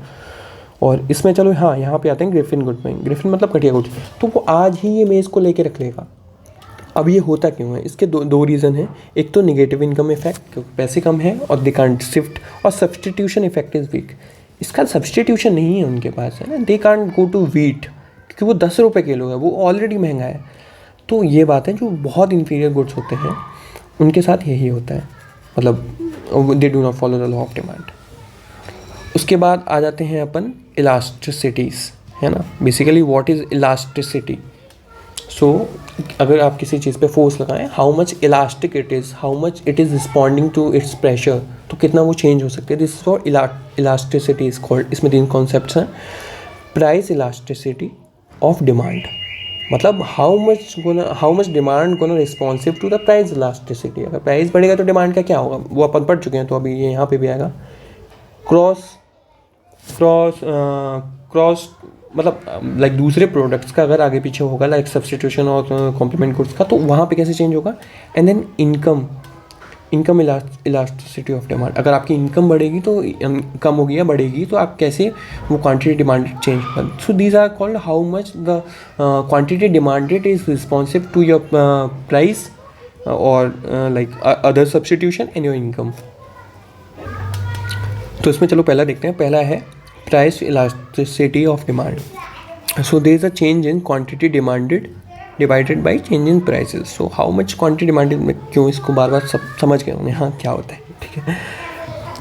और इसमें चलो हाँ, यहाँ पे आते हैं ग्रिफिन गुड में। ग्रिफिन मतलब घटिया गुड, तो वो आज ही ये मेज़ को लेके रख लेगा। अब ये होता क्यों है, इसके दो रीज़न हैं। एक तो निगेटिव इनकम इफेक्ट, क्योंकि पैसे कम है और दे कांट शिफ्ट, और सब्सटीट्यूशन इफेक्ट इज़ वीक। इसका सब्सटीट्यूशन नहीं है उनके पास, है ना, they can't go to wheat, क्योंकि वो 10 रुपये किलो है, वो ऑलरेडी महंगा है। तो ये बात है, जो बहुत इन्फीरियर गुड्स होते हैं उनके साथ यही होता है, मतलब they do not follow the law of demand. उसके बाद आ जाते हैं अपन इलास्टिसिटीज़, है ना। Basically what is elasticity. So अगर आप किसी चीज़ पे फोर्स लगाएं, how much elastic it is, how much it is responding to its pressure, तो कितना वो चेंज हो सकती है। This is for elasticity is called. इसमें 3 कॉन्सेप्ट्स हैं। प्राइस इलास्टिसिटी ऑफ डिमांड, मतलब how much demand gonna responsive to the price elasticity. अगर प्राइस बढ़ेगा तो डिमांड का क्या होगा, वो अपन पढ़ चुके हैं, तो अभी ये यहाँ पे भी आएगा। क्रॉस मतलब लाइक दूसरे प्रोडक्ट्स का अगर आगे पीछे होगा, लाइक सब्सटीट्यूशन और कॉम्प्लीमेंट गुड्स का, तो वहाँ पे कैसे चेंज होगा। And then income elasticity of demand, अगर आपकी इनकम बढ़ेगी तो कम होगी या बढ़ेगी, तो आप कैसे वो क्वांटिटी डिमांडेड चेंज होगा। So these are called how much the quantity demanded is responsive to your price और like other substitution and your income. तो इसमें चलो पहला देखते हैं। पहला है price elasticity of demand. So there is a change in quantity demanded divided by change in prices. So how much quantity demanded में क्यों इसको बार बार सब समझ गए होंगे हाँ क्या होता है, ठीक है।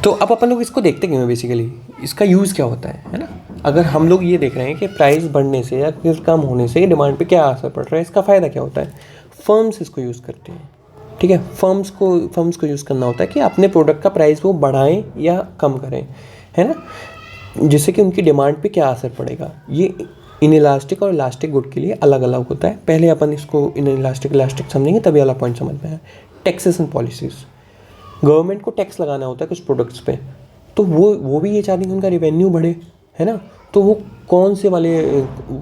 तो अब अपन लोग इसको देखते क्यों हैं, बेसिकली इसका यूज़ क्या होता है ना। अगर हम लोग ये देख रहे हैं कि प्राइस बढ़ने से या फिर कम होने से डिमांड पे क्या असर पड़ रहा है, इसका फ़ायदा क्या होता है। फर्म्स इसको यूज़ करती हैं, ठीक है। फर्म्स को यूज़ करना होता है कि अपने प्रोडक्ट का प्राइस वो बढ़ाएं या कम करें, है ना, जिससे कि उनकी डिमांड पे क्या असर पड़ेगा। ये इन इलास्टिक और इलास्टिक गुड के लिए अलग अलग होता है। पहले अपन इसको इन इलास्टिक समझेंगे, तभी वाला पॉइंट समझ में है। टैक्सेशन पॉलिसीज़, गवर्नमेंट को टैक्स लगाना होता है कुछ प्रोडक्ट्स पे, तो वो भी ये चाहती है कि उनका रेवेन्यू बढ़े, है ना। तो वो कौन से वाले,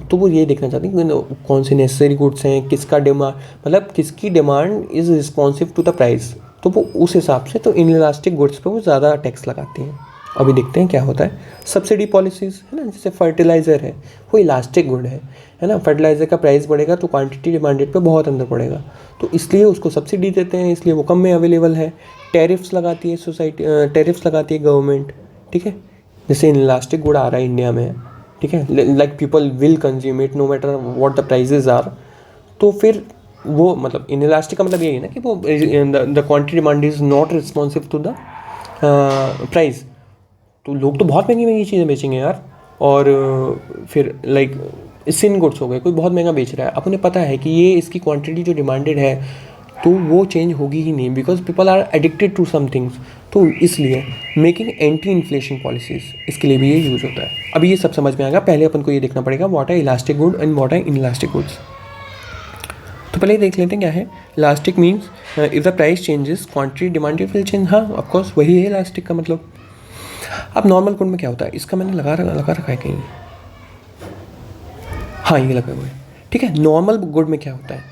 तो वो ये देखना चाहती हैं कि कौन से नेसेसरी गुड्स हैं, किसका डिमांड, मतलब किसकी demand is responsive to the price, तो वो उस हिसाब से तो इन इलास्टिक गुड्स पे वो ज़्यादा टैक्स लगाती हैं। अभी देखते हैं क्या होता है। सब्सिडी पॉलिसीज़, है ना, जैसे फर्टिलाइज़र है, वो इलास्टिक गुड है ना। फर्टिलाइज़र का प्राइस बढ़ेगा तो क्वांटिटी डिमांडेड पे बहुत अंदर पड़ेगा, तो इसलिए उसको सब्सिडी देते हैं, इसलिए वो कम में अवेलेबल है। टैरिफ्स लगाती है सोसाइटी, टैरिफ्स लगाती है गवर्नमेंट, ठीक है। जैसे इन इलास्टिक गुड आ रहा है इंडिया में, ठीक है, like people will consume it no matter what the prices are. तो फिर वो मतलब इन इलास्टिक का मतलब यही है ना कि वो the quantity demand is not responsive to the price. तो लोग तो बहुत महंगी महंगी चीज़ें बेचेंगे यार, और फिर लाइक सिन गुड्स हो गए, कोई बहुत महंगा बेच रहा है, अब उन्हें पता है कि ये इसकी क्वांटिटी जो डिमांडेड है तो वो चेंज होगी ही नहीं, because people are addicted to some things. तो इसलिए मेकिंग एंटी इन्फ्लेशन पॉलिसीज़, इसके लिए भी ये यूज़ होता है। अभी ये सब समझ में आएगा, पहले अपन को ये देखना पड़ेगा what are elastic good and what are inelastic goods. तो पहले देख लेते हैं क्या है elastic. Means if the price changes quantity demanded will change. हाँ ऑफकोर्स वही है इलास्टिक का मतलब। अब नॉर्मल गुड में क्या होता है, इसका मैंने लगा रखा है कहीं, हाँ ये लगा हुआ है, ठीक है। नॉर्मल गुड में क्या होता है,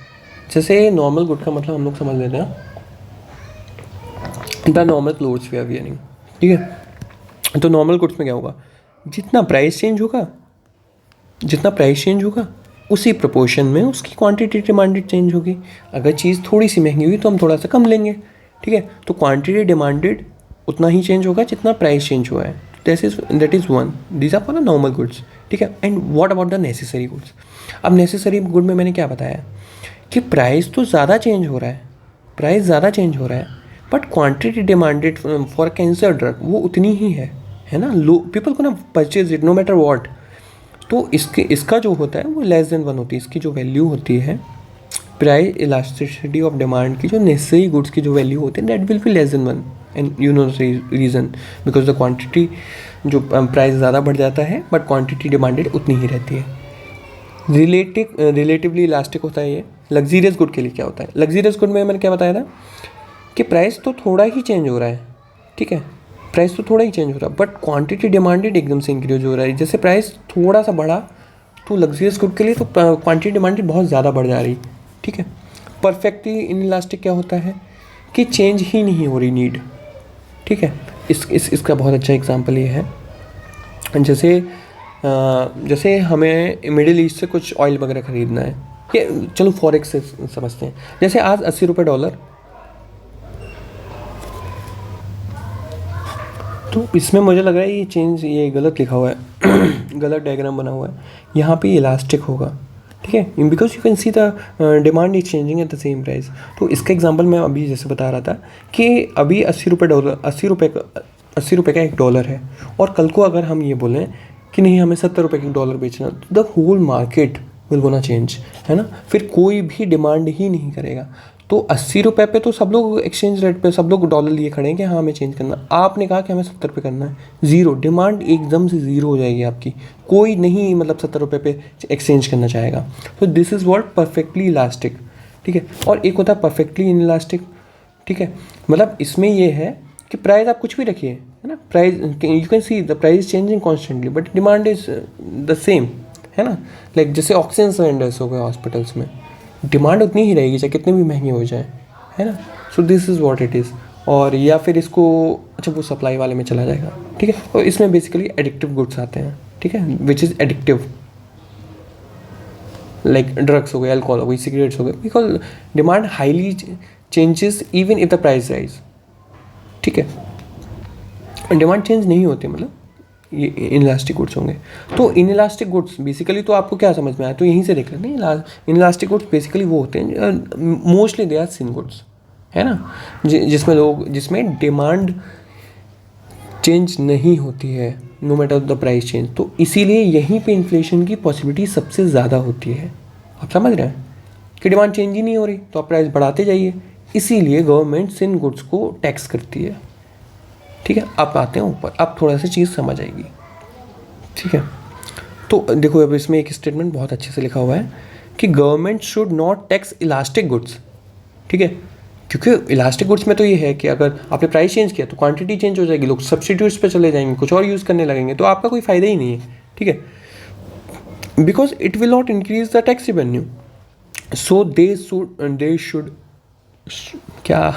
जैसे नॉर्मल गुड का मतलब हम लोग समझ लेते हैं the normal clothes we are wearing, ठीक है। तो नॉर्मल गुड्स में क्या होगा, जितना प्राइस चेंज होगा उसी प्रोपोर्शन में उसकी क्वांटिटी डिमांडेड चेंज होगी। अगर चीज़ थोड़ी सी महंगी हुई तो हम थोड़ा सा कम लेंगे, ठीक है। तो क्वांटिटी डिमांडेड उतना ही चेंज होगा जितना प्राइस चेंज हुआ है। That is one, these are for the normal goods, ठीक है। And what about the necessary goods. अब नेसेसरी गुड में मैंने क्या बताया कि प्राइस तो ज़्यादा चेंज हो रहा है, but quantity demanded for cancer drug वो उतनी ही है ना। लो पीपल को ना purchase it no matter what. तो इसका जो होता है वो लेस देन वन होती है, इसकी जो वैल्यू होती है प्राइस इलास्टिसिटी ऑफ डिमांड की, जो नेसेसरी गुड्स की जो वैल्यू होती है that will be less than one. And you know reason, because the quantity जो प्राइस ज़्यादा बढ़ जाता है बट क्वांटिटी डिमांडेड उतनी ही रहती है। रिलेटिवली इलास्टिक होता है ये। लग्जीरियस गुड के लिए क्या होता है, लग्जीरियस गुड में मैंने क्या बताया था कि प्राइस तो थोड़ा ही चेंज हो रहा है, ठीक है, प्राइस तो थोड़ा ही चेंज हो रहा है बट क्वांटिटी डिमांडेड एकदम से इंक्रीज हो रहा है। जैसे प्राइस थोड़ा सा बढ़ा तो लग्जीरियस गुड के लिए तो क्वांटिटी डिमांडेड बहुत ज़्यादा बढ़ जा रही, ठीक है। परफेक्टली इन इलास्टिक क्या होता है कि चेंज ही नहीं हो रही नीड, ठीक है। इसका बहुत अच्छा एग्जांपल ये है, जैसे हमें मिडिल ईस्ट से कुछ ऑयल वगैरह ख़रीदना है, ये चलो फॉरेक्स से समझते हैं। जैसे आज 80 रुपये डॉलर, तो इसमें मुझे लग रहा है ये गलत लिखा हुआ है गलत डायग्राम बना हुआ है, यहाँ पे इलास्टिक होगा, ठीक है, because you can see the demand is changing at the same price. तो इसका एग्जांपल मैं अभी जैसे बता रहा था कि अभी 80 रुपये का $1 है, और कल को अगर हम ये बोलें कि नहीं हमें 70 रुपये का $1 बेचना, तो the whole market will gonna change, है ना। फिर कोई भी डिमांड ही नहीं करेगा। तो 80 रुपये पे तो सब लोग एक्सचेंज रेट पे सब लोग डॉलर लिए खड़े हैं कि हाँ हमें चेंज करना। आपने कहा कि हमें 70 रुपये करना है, ज़ीरो, डिमांड एकदम से ज़ीरो हो जाएगी आपकी, कोई नहीं मतलब 70 रुपये पे एक्सचेंज करना चाहेगा। तो this is what perfectly elastic, ठीक है। और एक होता है परफेक्टली इन इलास्टिक, ठीक है, मतलब इसमें ये है कि प्राइस आप कुछ भी रखिए, है ना, price you can see the price changing constantly but demand is the same, है ना। लाइक जैसे ऑक्सीजन सिलेंडर्स हो गए हॉस्पिटल्स में, डिमांड उतनी ही रहेगी चाहे कितने भी महंगे हो जाए, है ना। सो this is what it is. और या फिर इसको अच्छा वो सप्लाई वाले में चला जाएगा, ठीक है। और इसमें बेसिकली एडिक्टिव गुड्स आते हैं, ठीक है, which is addictive, like drugs हो गए, अल्कोहल हो गई, सिगरेट्स हो गए, because demand highly changes even if the price rise, ठीक है। डिमांड चेंज नहीं होती, मतलब ये इनलास्टिक गुड्स होंगे। तो इनलास्टिक गुड्स बेसिकली तो आपको क्या समझ में आया, तो यहीं से देख लेते। इनलास्टिक गुड्स बेसिकली वो होते हैं, mostly they are sin goods, है ना, जिसमें डिमांड चेंज नहीं होती है no matter the price change. तो इसीलिए यहीं पे इन्फ्लेशन की पॉसिबिलिटी सबसे ज़्यादा होती है। आप समझ रहे हैं कि डिमांड चेंज ही नहीं हो रही तो आप प्राइस बढ़ाते जाइए, इसीलिए गवर्नमेंट सिन गुड्स को टैक्स करती है, ठीक है। अब आते हैं ऊपर, अब थोड़ा सा चीज़ समझ आएगी, ठीक है। तो देखो अब इसमें एक स्टेटमेंट बहुत अच्छे से लिखा हुआ है कि government should not tax elastic goods, ठीक है। क्योंकि इलास्टिक गुड्स में तो ये है कि अगर आपने प्राइस चेंज किया तो क्वांटिटी चेंज हो जाएगी, लोग सब्सटीट्यूट्स पे चले जाएंगे, कुछ और यूज़ करने लगेंगे, तो आपका कोई फ़ायदा ही नहीं है, ठीक है। Because it will not increase the tax revenue, so they should क्या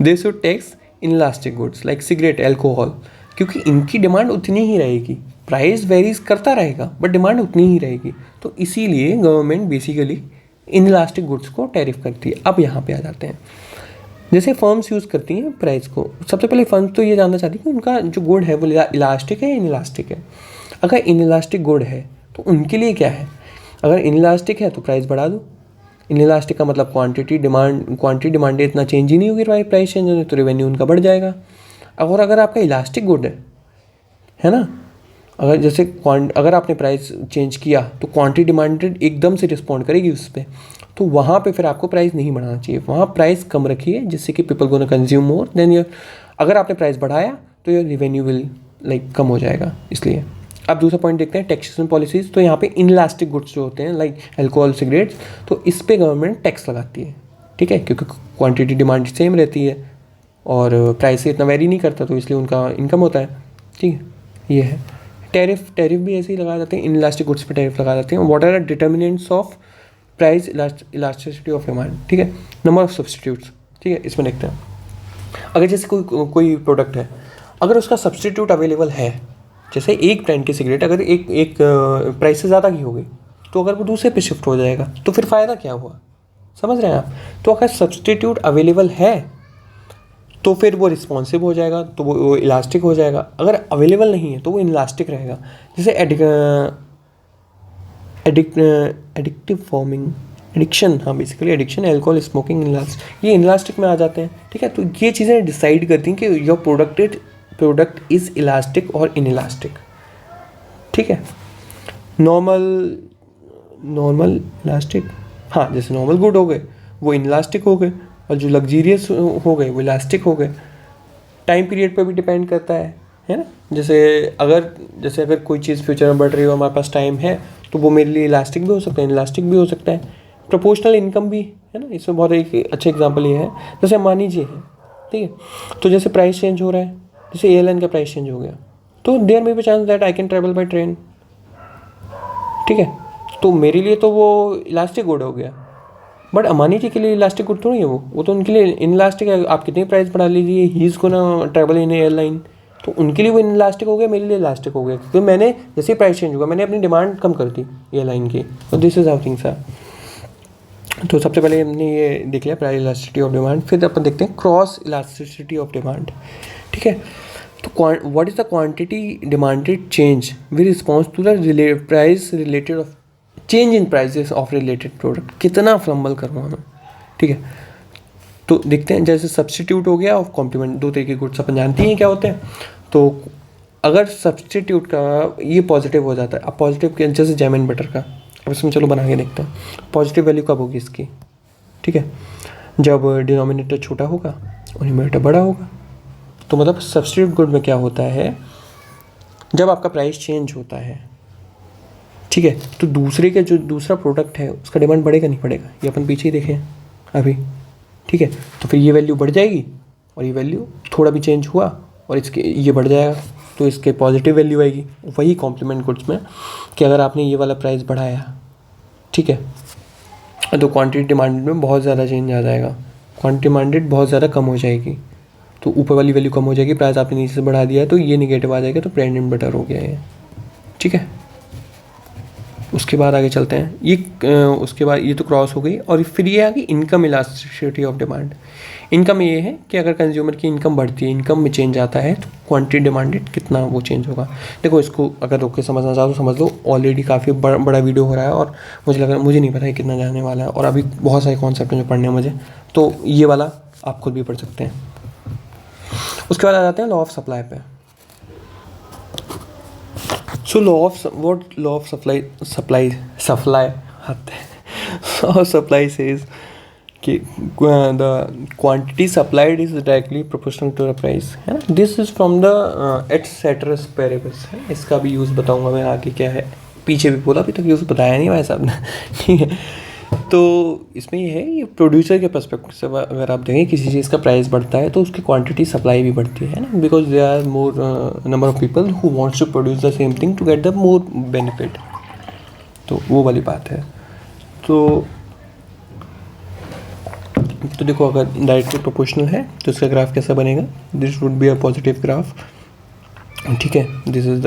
they should tax inelastic goods like cigarette, alcohol, क्योंकि इनकी डिमांड उतनी ही रहेगी, प्राइस वेरीज करता रहेगा बट डिमांड उतनी ही रहेगी। तो इसीलिए गवर्नमेंट बेसिकली इनलास्टिक गुड्स को टैरिफ करती है। अब यहाँ पे आ जाते हैं, जैसे फर्म्स यूज़ करती हैं प्राइस को। सबसे पहले फर्म्स तो ये जानना चाहती है कि उनका जो गुड है वो इलास्टिक है या इनलास्टिक है। अगर इनलास्टिक गुड है तो उनके लिए क्या है, अगर इनलास्टिक है तो प्राइस बढ़ा दो। इनलास्टिक का मतलब क्वांटिटी डिमांड इतना चेंज ही नहीं होगी, प्राइस चेंज होने तो रेवेन्यू उनका बढ़ जाएगा। और अगर आपका इलास्टिक गुड है ना, अगर आपने प्राइस चेंज किया तो क्वांटिटी डिमांडेड एकदम से रिस्पॉन्ड करेगी उस पर, तो वहाँ पे फिर आपको प्राइस नहीं बढ़ाना चाहिए, वहाँ प्राइस कम रखिए जिससे कि people gonna consume more then your. अगर आपने प्राइस बढ़ाया तो योर रेवेन्यू विल लाइक कम हो जाएगा, इसलिए। अब दूसरा पॉइंट देखते हैं टैक्सेशन पॉलिसीज़। तो यहाँ पे इनलास्टिक गुड्स जो होते हैं लाइक अल्कोहल, सिगरेट्स, तो इस पे गवर्नमेंट टैक्स लगाती है, ठीक है, क्योंकि क्वांटिटी डिमांड सेम रहती है और प्राइस से इतना वेरी नहीं करता, तो इसलिए उनका इनकम होता है, ठीक है। ये है टैरिफ भी ऐसे ही लगा जाते हैं, इनलास्टिक गुड्स पे टैरिफ लगा जाते हैं। What are the determinants of price elasticity of demand, ठीक है, नंबर ऑफ सब्सटीट्यूट्स, ठीक है। इसमें देखते हैं, अगर जैसे कोई प्रोडक्ट है, अगर उसका सब्सटीट्यूट अवेलेबल है, जैसे एक ब्रांड की सिगरेट अगर एक प्राइस से ज़्यादा की हो गई, तो अगर वो दूसरे पे शिफ्ट हो जाएगा तो फिर फ़ायदा क्या हुआ, समझ रहे हैं आप। तो अगर सब्सटीट्यूट अवेलेबल है तो फिर वो रिस्पॉन्सिव हो जाएगा, तो वो इलास्टिक हो जाएगा। अगर अवेलेबल नहीं है तो वो इनलास्टिक रहेगा। जैसे एडिक्टिव फॉर्मिंग, एडिक्शन, हाँ बेसिकली एडिक्शन, एल्कोहल, स्मोकिंग, ये इनलास्टिक में आ जाते हैं, ठीक है। तो ये चीज़ें डिसाइड करती हैं कि योर प्रोडक्ट इज़ इलास्टिक और इनइलास्टिक, ठीक है। नॉर्मल इलास्टिक, हाँ, जैसे नॉर्मल गुड हो गए वो इनइलास्टिक हो गए, और जो लग्जीरियस हो गए वो इलास्टिक हो गए। टाइम पीरियड पे भी डिपेंड करता है ना। जैसे अगर कोई चीज़ फ्यूचर में बढ़ रही हो, हमारे पास टाइम है, तो वो मेरे लिए इलास्टिक भी हो सकता है, इनइलास्टिक भी हो सकता है। प्रोपोर्शनल इनकम भी है ना, इसमें बहुत एक अच्छा एग्जांपल ये है, जैसे अंबानी जी है, ठीक है। तो जैसे प्राइस चेंज हो रहा है, जैसे एयरलाइन का प्राइस चेंज हो गया, तो there may be chance that I can travel by train, ठीक है। तो मेरे लिए तो वो इलास्टिक गुड हो गया, बट अंबानी जी के लिए इलास्टिक गुड थोड़ी है वो तो उनके लिए इनइलास्टिक है। आप कितनी प्राइस बढ़ा लीजिए, he is gonna travel in airline, तो उनके लिए वो इनइलास्टिक हो गया, मेरे लिए इलास्टिक हो गया, क्योंकि मैंने जैसे प्राइस चेंज हुआ मैंने अपनी डिमांड कम कर दी एयरलाइन की। तो this is how things are. तो सबसे पहले हमने ये देख लिया प्राइस इलास्टिसिटी ऑफ डिमांड, फिर अपन देखते हैं क्रॉस इलास्टिसिटी ऑफ डिमांड, ठीक है। तो what is the quantity demanded change with response to the price related of change in prices of related product. कितना फ्लम्बल करवाऊँ मैं, ठीक है। तो देखते हैं, जैसे सब्सटीट्यूट हो गया और कॉम्प्लीमेंट, दो तरीके के गुड्स अपन जानती हैं क्या होते हैं। तो अगर सब्सटीट्यूट का ये पॉजिटिव हो जाता है, अब पॉजिटिव के जैसे जैम एंड बटर का, अब इसमें चलो बना के देखते हैं। पॉजिटिव वैल्यू कब होगी इसकी, ठीक है, जब डिनोमिनेटर छोटा होगा और न्यूमरेटर बड़ा होगा। तो मतलब सब्सटीट्यूट गुड में क्या होता है, जब आपका प्राइस चेंज होता है, ठीक है, तो दूसरा प्रोडक्ट है उसका डिमांड बढ़ेगा नहीं बढ़ेगा, ये अपन पीछे ही देखें अभी, ठीक है। तो फिर ये वैल्यू बढ़ जाएगी और ये वैल्यू थोड़ा भी चेंज हुआ और इसके ये बढ़ जाएगा, तो इसके पॉजिटिव वैल्यू आएगी। वही कॉम्प्लीमेंट गुड्स में कि अगर आपने ये वाला प्राइस बढ़ाया, ठीक है, तो क्वांटिटी डिमांडेड में बहुत ज़्यादा चेंज आ जाएगा, क्वांटिटी डिमांडेड बहुत ज़्यादा कम हो जाएगी, तो ऊपर वाली वैल्यू कम हो जाएगी, प्राइस आपने नीचे से बढ़ा दिया है तो ये निगेटिव आ जाएगा, तो ब्रेड एंड बटर हो गया ये, ठीक है। उसके बाद आगे चलते हैं, ये उसके बाद ये तो क्रॉस हो गई, और फिर ये आ गई income elasticity of demand. Income ये है कि अगर कंज्यूमर की इनकम बढ़ती है, इनकम में चेंज आता है, तो क्वांटिटी डिमांडेड कितना वो चेंज होगा। देखो इसको अगर रोक के समझना चाहो तो समझ लो, ऑलरेडी काफ़ी बड़ा वीडियो हो रहा है और मुझे लग रहा है, मुझे नहीं पता है कितना जाने वाला है, और अभी बहुत सारे कॉन्सेप्ट हैं जो पढ़ने हैं मुझे, तो ये वाला आप खुद भी पढ़ सकते हैं। उसके बाद आ जाते हैं लॉ ऑफ सप्लाई पे। So law of supply says कि the quantity supplied is directly proportional to the price, है ना। This is from the et ceteris paribus है, इसका भी यूज़ बताऊंगा मैं आगे क्या है, पीछे भी बोला, अभी तक यूज़ बताया नहीं भाई साहब ने, ठीक है। तो इसमें ये है, ये प्रोड्यूसर के पर्सपेक्टिव से अगर आप देखें किसी चीज़ का प्राइस बढ़ता है तो उसकी क्वांटिटी सप्लाई भी बढ़ती है ना, because there are more number of people who wants to produce the same thing to get the more benefit, तो वो वाली बात है। तो देखो अगर डायरेक्टली प्रोपोर्शनल है तो इसका ग्राफ कैसा बनेगा, this would be a positive graph, ठीक है। दिस इज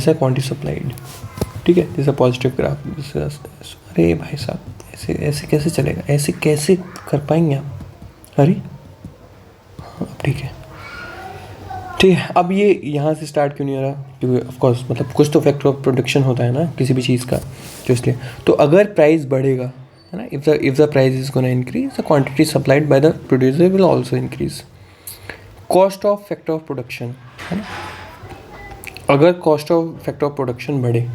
क्वांटिटी सप्लाइड, ठीक है, दिस अ पॉजिटिव ग्राफ। अरे भाई साहब ऐसे कैसे चलेगा, ऐसे कैसे कर पाएंगे आप, अरे हाँ ठीक है, ठीक है। अब ये यहाँ से स्टार्ट क्यों नहीं हो रहा, क्योंकि ऑफ कोर्स मतलब कुछ तो फैक्टर ऑफ प्रोडक्शन होता है ना किसी भी चीज़ का, तो इसलिए तो अगर प्राइस बढ़ेगा, है ना, if the price is gonna increase, the quantity supplied by the producer will also increase. Cost of factor of production, है ना, अगर cost of factor of production बढ़े,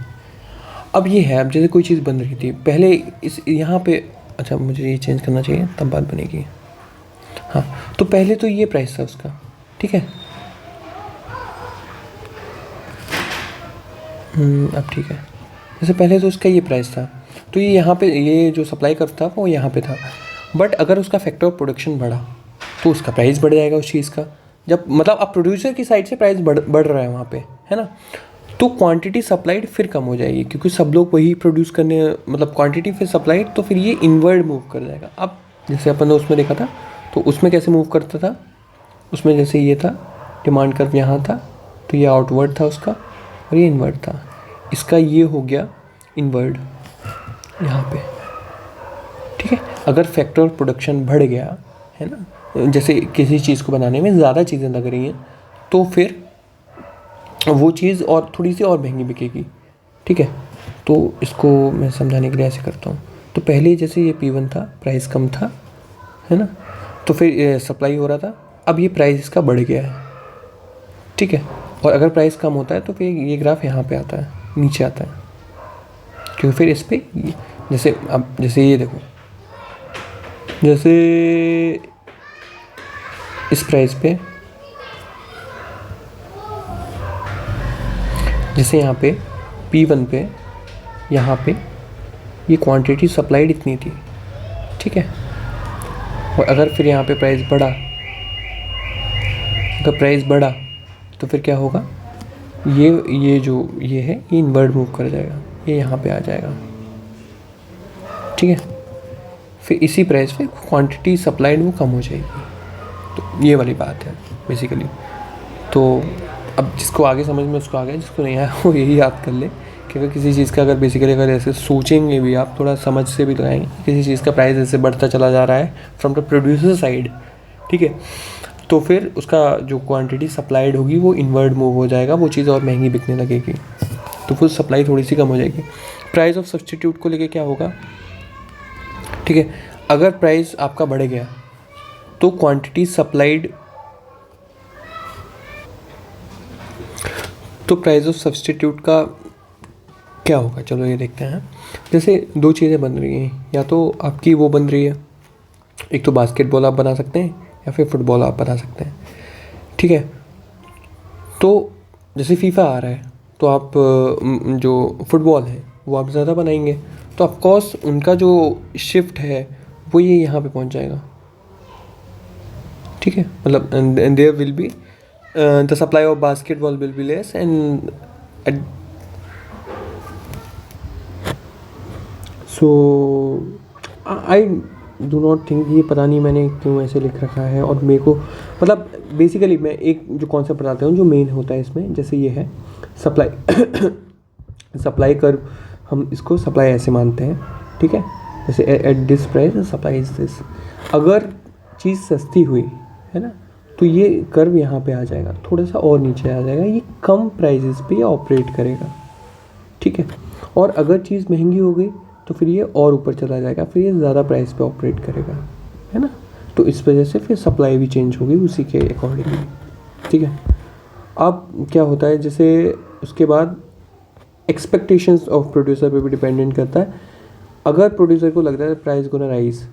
अब ये है, अब जैसे कोई चीज़ बन रही थी पहले इस यहाँ पे, अच्छा मुझे ये चेंज करना चाहिए तब बात बनेगी, हाँ, तो पहले तो ये प्राइस था उसका, ठीक है, अब ठीक है, जैसे पहले तो उसका ये प्राइस था, तो ये यहाँ पे ये जो सप्लाई करता था वो यहाँ पे था, बट अगर उसका फैक्टर ऑफ प्रोडक्शन बढ़ा तो उसका प्राइस बढ़ जाएगा उस चीज़ का, जब मतलब अब प्रोड्यूसर की साइड से प्राइस बढ़ रहा है वहाँ पे, है ना, तो क्वांटिटी सप्लाइड फिर कम हो जाएगी, क्योंकि सब लोग वही प्रोड्यूस करने, मतलब क्वांटिटी फिर सप्लाइड, तो फिर ये इनवर्ड मूव कर जाएगा। अब जैसे अपन ने उसमें देखा था, तो उसमें कैसे मूव करता था, उसमें जैसे ये था डिमांड कर्व यहाँ था, तो ये आउटवर्ड था उसका, और ये इनवर्ड था, इसका ये हो गया इनवर्ड यहाँ पे, ठीक है। अगर फैक्टर ऑफ प्रोडक्शन बढ़ गया, है ना, जैसे किसी चीज़ को बनाने में ज़्यादा चीज़ें लग रही हैं, तो फिर वो चीज़ और थोड़ी सी और महंगी बिकेगी, ठीक है। तो इसको मैं समझाने के लिए ऐसे करता हूँ, तो पहले जैसे ये P1 था, प्राइस कम था, है ना, तो फिर सप्लाई हो रहा था, अब ये प्राइस इसका बढ़ गया है, ठीक है, और अगर प्राइस कम होता है तो फिर ये ग्राफ यहाँ पे आता है, नीचे आता है, क्योंकि फिर इस पर जैसे अब जैसे ये देखो, जैसे इस प्राइस पे, जैसे यहाँ पे P1 पे, यहाँ पे ये क्वांटिटी सप्लाइड इतनी थी, ठीक है, और अगर फिर यहाँ पे प्राइस बढ़ा, अगर प्राइस बढ़ा तो फिर क्या होगा, ये जो ये है ये इनवर्ड मूव कर जाएगा, ये यहाँ पे आ जाएगा, ठीक है, फिर इसी प्राइस पे क्वांटिटी सप्लाइड वो कम हो जाएगी, तो ये वाली बात है बेसिकली। तो अब जिसको आगे समझ में उसको आ गया, जिसको नहीं आया वो यही याद कर ले कि अगर किसी चीज़ का, अगर बेसिकली अगर ऐसे सोचेंगे भी आप, थोड़ा समझ से भी लगाएंगे, किसी चीज़ का प्राइस ऐसे बढ़ता चला जा रहा है फ्रॉम द प्रोड्यूसर साइड, ठीक है, तो फिर उसका जो क्वांटिटी सप्लाइड होगी वो इनवर्ड मूव हो जाएगा, वो चीज़ और महंगी बिकने लगेगी, तो फिर सप्लाई थोड़ी सी कम हो जाएगी। प्राइस ऑफ सब्सटीट्यूट को लेके क्या होगा, ठीक है, अगर प्राइस आपका बढ़ गया तो क्वांटिटी सप्लाइड, तो प्राइस ऑफ सब्सटीट्यूट का क्या होगा, चलो ये देखते हैं। जैसे दो चीज़ें बन रही हैं, या तो आपकी वो बन रही है, एक तो बास्केटबॉल आप बना सकते हैं या फिर फुटबॉल आप बना सकते हैं, ठीक है। तो जैसे फीफा आ रहा है तो आप जो फुटबॉल है वो आप ज़्यादा बनाएंगे, तो ऑफकोर्स उनका जो शिफ्ट है वो ये यहाँ पे पहुँच जाएगा, ठीक है, मतलब there will be the supply of basketball will be less, and so I do not think, ये पता नहीं मैंने क्यों ऐसे लिख रखा है, और मेरे को मतलब बेसिकली मैं एक जो कॉन्सेप्ट बताता हूँ जो मेन होता है इसमें, जैसे ये है सप्लाई सप्लाई कर्व, हम इसको सप्लाई ऐसे मानते हैं, ठीक है, जैसे at this price supply is this. अगर चीज़ सस्ती हुई है ना, तो ये कर्व यहाँ पे आ जाएगा, थोड़ा सा और नीचे आ जाएगा, ये कम प्राइजेस पे ऑपरेट करेगा, ठीक है। और अगर चीज़ महंगी हो गई तो फिर ये और ऊपर चला जाएगा, फिर ये ज़्यादा प्राइस पे ऑपरेट करेगा, है ना। तो इस वजह से फिर सप्लाई भी चेंज होगी उसी के अकॉर्डिंगली, ठीक है। अब क्या होता है, जैसे उसके बाद एक्सपेक्टेशंस ऑफ प्रोड्यूसर पे भी डिपेंडेंट करता है। अगर प्रोड्यूसर को लगता है प्राइस गोना राइज,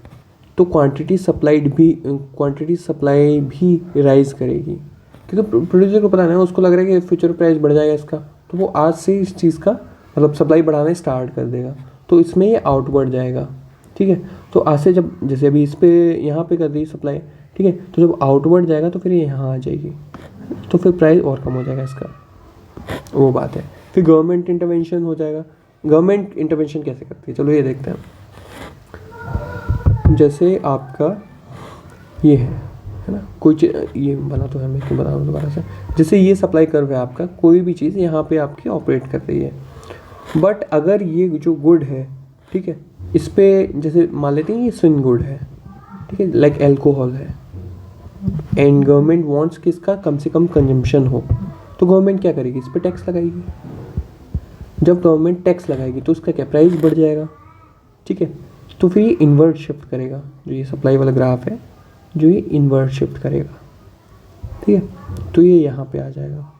तो क्वांटिटी सप्लाई भी राइज करेगी, क्योंकि प्रोड्यूसर को पता है ना, उसको लग रहा है कि फ्यूचर प्राइस बढ़ जाएगा इसका, तो वो आज से इस चीज़ का मतलब सप्लाई बढ़ाना स्टार्ट कर देगा, तो इसमें ये आउटवर्ड जाएगा, ठीक है। तो आज से जब जैसे अभी इस पे यहाँ पे कर दी सप्लाई, ठीक है, तो जब आउटवर्ड जाएगा तो फिर ये यहाँ आ जाएगी, तो फिर प्राइस और कम हो जाएगा इसका, वो बात है। फिर गवर्नमेंट इंटरवेंशन हो जाएगा। गवर्नमेंट इंटरवेंशन कैसे करती है, चलो ये देखते हैं। जैसे आपका ये है ना, कोई ये बना तो है, मैं क्यों बना रहा हूँ दोबारा से। जैसे ये सप्लाई कर्व है आपका, कोई भी चीज़ यहाँ पे आपकी ऑपरेट कर रही है, बट अगर ये जो गुड है, ठीक है, इस पे जैसे मान लेते हैं ये स्विंग गुड है, ठीक है, लाइक एल्कोहल है, एंड गवर्नमेंट वांट्स कि इसका कम से कम कंजम्पशन हो, तो गवर्नमेंट क्या करेगी, इस पे टैक्स लगाएगी। जब गवर्नमेंट टैक्स लगाएगी तो उसका क्या प्राइस बढ़ जाएगा, ठीक है। तो फिर ये इन्वर्ट शिफ्ट करेगा, जो ये सप्लाई वाला ग्राफ है, जो ये इन्वर्ट शिफ्ट करेगा, ठीक है, तो ये यहाँ पे आ जाएगा।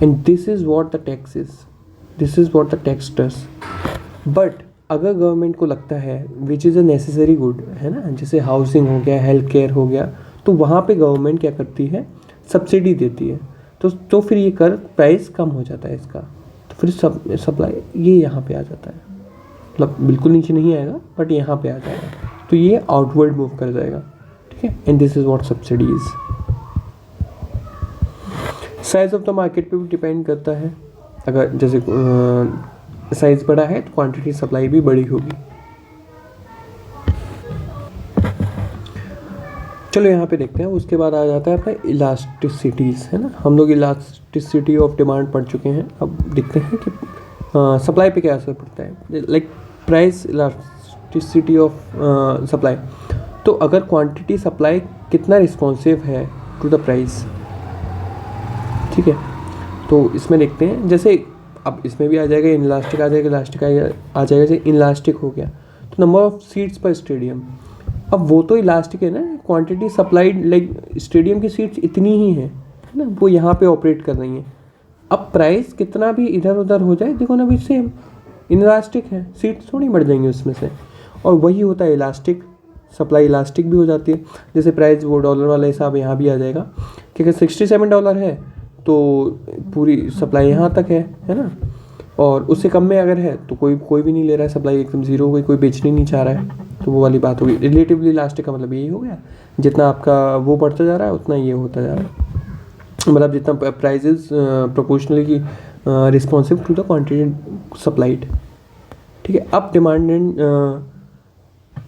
And this is what the tax is, this is what the tax does. But अगर गवर्नमेंट को लगता है which is a necessary good, है ना, जैसे हाउसिंग हो गया, हेल्थ केयर हो गया, तो वहाँ पे गवर्नमेंट क्या करती है, सब्सिडी देती है, तो फिर ये कर प्राइस कम हो जाता है इसका, तो फिर सप्लाई ये यहाँ पे आ जाता है, मतलब बिल्कुल नीचे नहीं आएगा बट यहाँ पे आ जाएगा, तो ये आउटवर्ड मूव कर जाएगा, ठीक है। And this is what subsidy is. Size of the market पे भी डिपेंड करता है। अगर जैसे साइज बड़ा है तो क्वांटिटी सप्लाई भी बड़ी होगी। चलो यहाँ पे देखते हैं। उसके बाद आ जाता है अपना इलास्टिसिटीज़, है ना। हम लोग इलास्टिसिटी ऑफ डिमांड पढ़ चुके हैं। अब देखते हैं कि सप्लाई पे क्या असर पड़ता है, like price elasticity of supply. तो अगर क्वांटिटी सप्लाई कितना रिस्पॉन्सिव है टू द प्राइस, ठीक है, तो इसमें देखते हैं। जैसे अब इसमें भी आ जाएगा इनलास्टिक, आ जाएगा इलास्टिक, आ जाएगा। जैसे इनलास्टिक हो गया तो नंबर ऑफ सीट्स पर स्टेडियम। अब वो तो इलास्टिक है ना, क्वांटिटी सप्लाइड, लाइक स्टेडियम की सीट्स इतनी ही है ना, वो यहाँ पे ऑपरेट कर रही हैं। अब प्राइस कितना भी इधर उधर हो जाए, देखो ना भी सेम इनलास्टिक है, सीट्स थोड़ी बढ़ जाएंगी उसमें से। और वही होता है इलास्टिक, सप्लाई इलास्टिक भी हो जाती है। जैसे प्राइस वो डॉलर वाला हिसाब यहाँ भी आ जाएगा कि अगर $67 है तो पूरी सप्लाई यहाँ तक है ना, और उससे कम में अगर है तो कोई भी नहीं ले रहा है, सप्लाई एकदम ज़ीरो हो गई, कोई बेचने नहीं चाह रहा है, तो वो वाली बात होगी। रिलेटिवली इलास्टिक का मतलब यही हो गया, जितना आपका वो बढ़ता जा रहा है उतना ये होता जा रहा है, मतलब जितना prices proportionally responsive to the quantity supplied, ठीक है। अब डिमांड एंड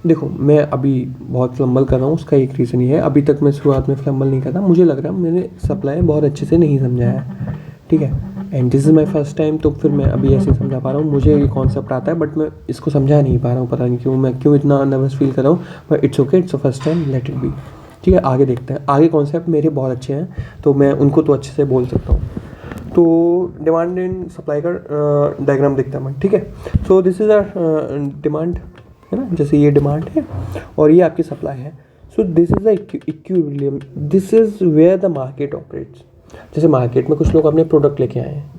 देखो, मैं अभी बहुत फ्लम्बल कर रहा हूँ, उसका एक रीज़न ये है, अभी तक मैं शुरुआत में फ्लम्बल नहीं करता, मुझे लग रहा है मैंने सप्लाई बहुत अच्छे से नहीं समझाया है, ठीक है। And this is my first time, तो फिर मैं अभी ऐसे समझा पा रहा हूँ। मुझे ये कॉन्सेप्ट आता है बट मैं इसको समझा नहीं पा रहा हूँ, पता नहीं क्यों, मैं क्यों इतना नर्वस फील कर रहा हूँ, but it's okay, it's first time, let it be, ठीक है। आगे देखते हैं। आगे कॉन्सेप्ट मेरे बहुत अच्छे हैं तो मैं उनको तो अच्छे से बोल सकता हूँ। तो डिमांड एंड सप्लाई का डायग्राम देखता हूँ मैं, ठीक है। So this is a demand, है ना, जैसे ये डिमांड है और ये आपकी सप्लाई है। So this is the equilibrium, this is where the market operates. जैसे मार्केट में कुछ लोग अपने प्रोडक्ट लेके आए हैं,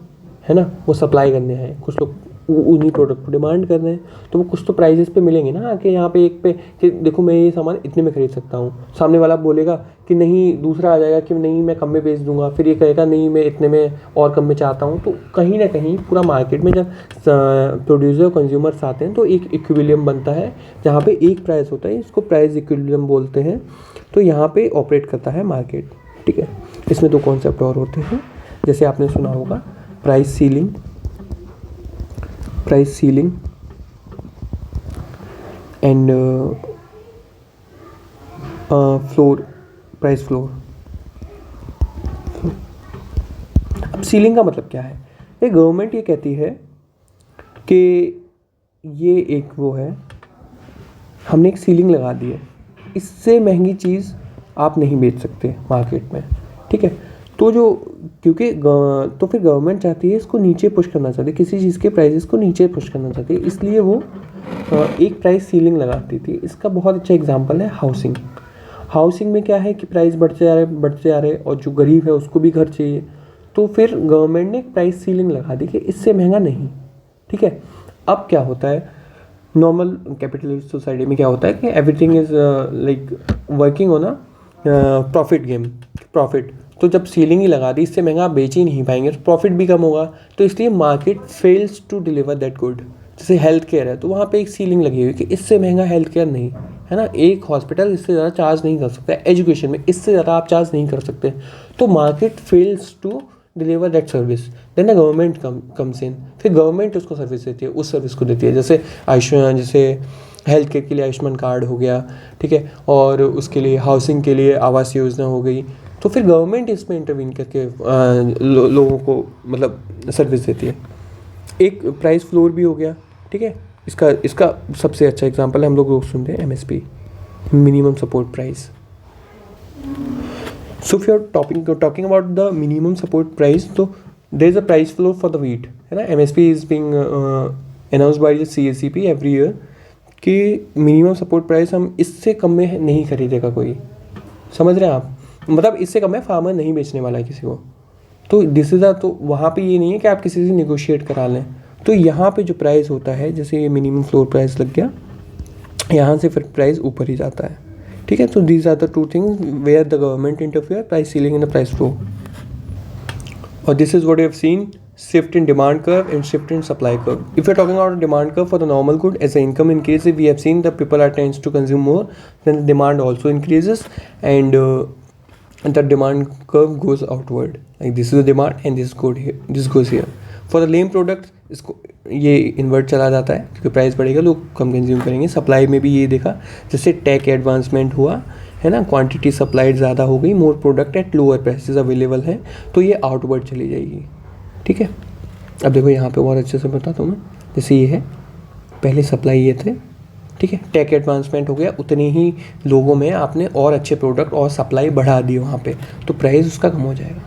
है ना, वो सप्लाई करने आए हैं, कुछ लोग उन्हीं प्रोडक्ट को डिमांड कर रहे हैं, तो वो कुछ तो प्राइजेस पे मिलेंगे ना आके यहाँ पे एक पे, कि देखो मैं ये सामान इतने में खरीद सकता हूँ। सामने वाला बोलेगा कि नहीं, दूसरा आ जाएगा कि नहीं मैं कम में बेच दूंगा, फिर ये कहेगा नहीं मैं इतने में और कम में चाहता हूँ। तो कहीं ना कहीं पूरा मार्केट में जब प्रोड्यूसर कंज्यूमर्स आते हैं तो एक इक्विलिब्रियम बनता है, जहाँ पे एक प्राइस होता है, इसको प्राइस इक्विलिब्रियम बोलते हैं। तो यहाँ पे ऑपरेट करता है मार्केट, ठीक है। इसमें दो कॉन्सेप्ट और होते हैं, जैसे आपने सुना होगा price ceiling and price floor. अब सीलिंग का मतलब क्या है? ये गवर्नमेंट ये कहती है कि ये एक वो है, हमने एक सीलिंग लगा दी है, इससे महंगी चीज़ आप नहीं बेच सकते मार्केट में, ठीक है। तो तो फिर गवर्नमेंट चाहती है इसको नीचे पुश करना चाहती है, किसी चीज़ के प्राइसेस को नीचे पुश करना चाहती है, इसलिए वो एक प्राइस सीलिंग लगाती थी। इसका बहुत अच्छा एग्जांपल है हाउसिंग में क्या है कि प्राइस बढ़ते जा रहे और जो गरीब है उसको भी घर चाहिए, तो फिर गवर्नमेंट ने एक प्राइस सीलिंग लगा दी कि इससे महंगा नहीं, ठीक है। अब क्या होता है, नॉर्मल कैपिटलिस्ट सोसाइटी में क्या होता है कि everything is like working on a profit. तो जब सीलिंग ही लगा दी, इससे महंगा आप बेच ही नहीं पाएंगे, तो प्रॉफिट भी कम होगा, तो इसलिए market fails to deliver that good. जैसे हेल्थ केयर है, तो वहाँ पे एक सीलिंग लगी हुई कि इससे महंगा हेल्थ केयर नहीं, है ना। एक हॉस्पिटल इससे ज़्यादा चार्ज नहीं कर सकता, एजुकेशन में इससे ज़्यादा आप चार्ज नहीं कर सकते, तो market fails to deliver that service, then the government comes in. फिर गवर्नमेंट उसको सर्विस देती है, उस सर्विस को देती है, जैसे हेल्थ केयर के लिए आयुष्मान कार्ड हो गया, ठीक है, और उसके लिए हाउसिंग के लिए आवास योजना हो गई। तो फिर गवर्नमेंट इसमें इंटरवीन करके लोगों को मतलब सर्विस देती है। एक प्राइस फ्लोर भी हो गया, ठीक है। इसका सबसे अच्छा एग्जांपल है, हम लोग सुनते हैं MSP, minimum support price. So if you are talking about the minimum support price, तो there is a price floor for the wheat, है ना। MSP is being announced by the CACP every year कि minimum support price हम इससे कम में नहीं खरीदेगा कोई, समझ रहे हैं आप, मतलब इससे कम में फार्मर नहीं बेचने वाला है किसी को। तो दिस इज़ तो वहाँ पे ये नहीं है कि आप किसी से निगोशिएट करा लें, तो यहाँ पे जो प्राइस होता है, जैसे ये मिनिमम फ्लोर प्राइस लग गया, यहाँ से फिर प्राइस ऊपर ही जाता है, ठीक है। तो these are the two things where the government interfere, price ceiling and the price floor. और this is what you have seen, shift in demand curve and shift in supply curve. If you're talking about a demand curve for the normal good, as the income increases, we have seen that people are tends to consume more, then the demand also increases, and the demand curve goes outward. Like this is the demand and this goes here. For the lame products, इसको ये invert चला जाता है क्योंकि price बढ़ेगा, लोग कम consume करेंगे। Supply में भी ये देखा, जैसे टेक एडवांसमेंट हुआ है ना, क्वांटिटी सप्लाइड ज़्यादा हो गई, more product at lower prices available है, तो ये आउटवर्ड चली जाएगी, ठीक है। अब देखो यहाँ पे बहुत अच्छे से बताता हूँ मैं, जैसे ये है, पहले सप्लाई ये थे, ठीक है, टेक एडवांसमेंट हो गया, उतने ही लोगों में आपने और अच्छे प्रोडक्ट और सप्लाई बढ़ा दी वहाँ पे, तो प्राइस उसका कम हो जाएगा,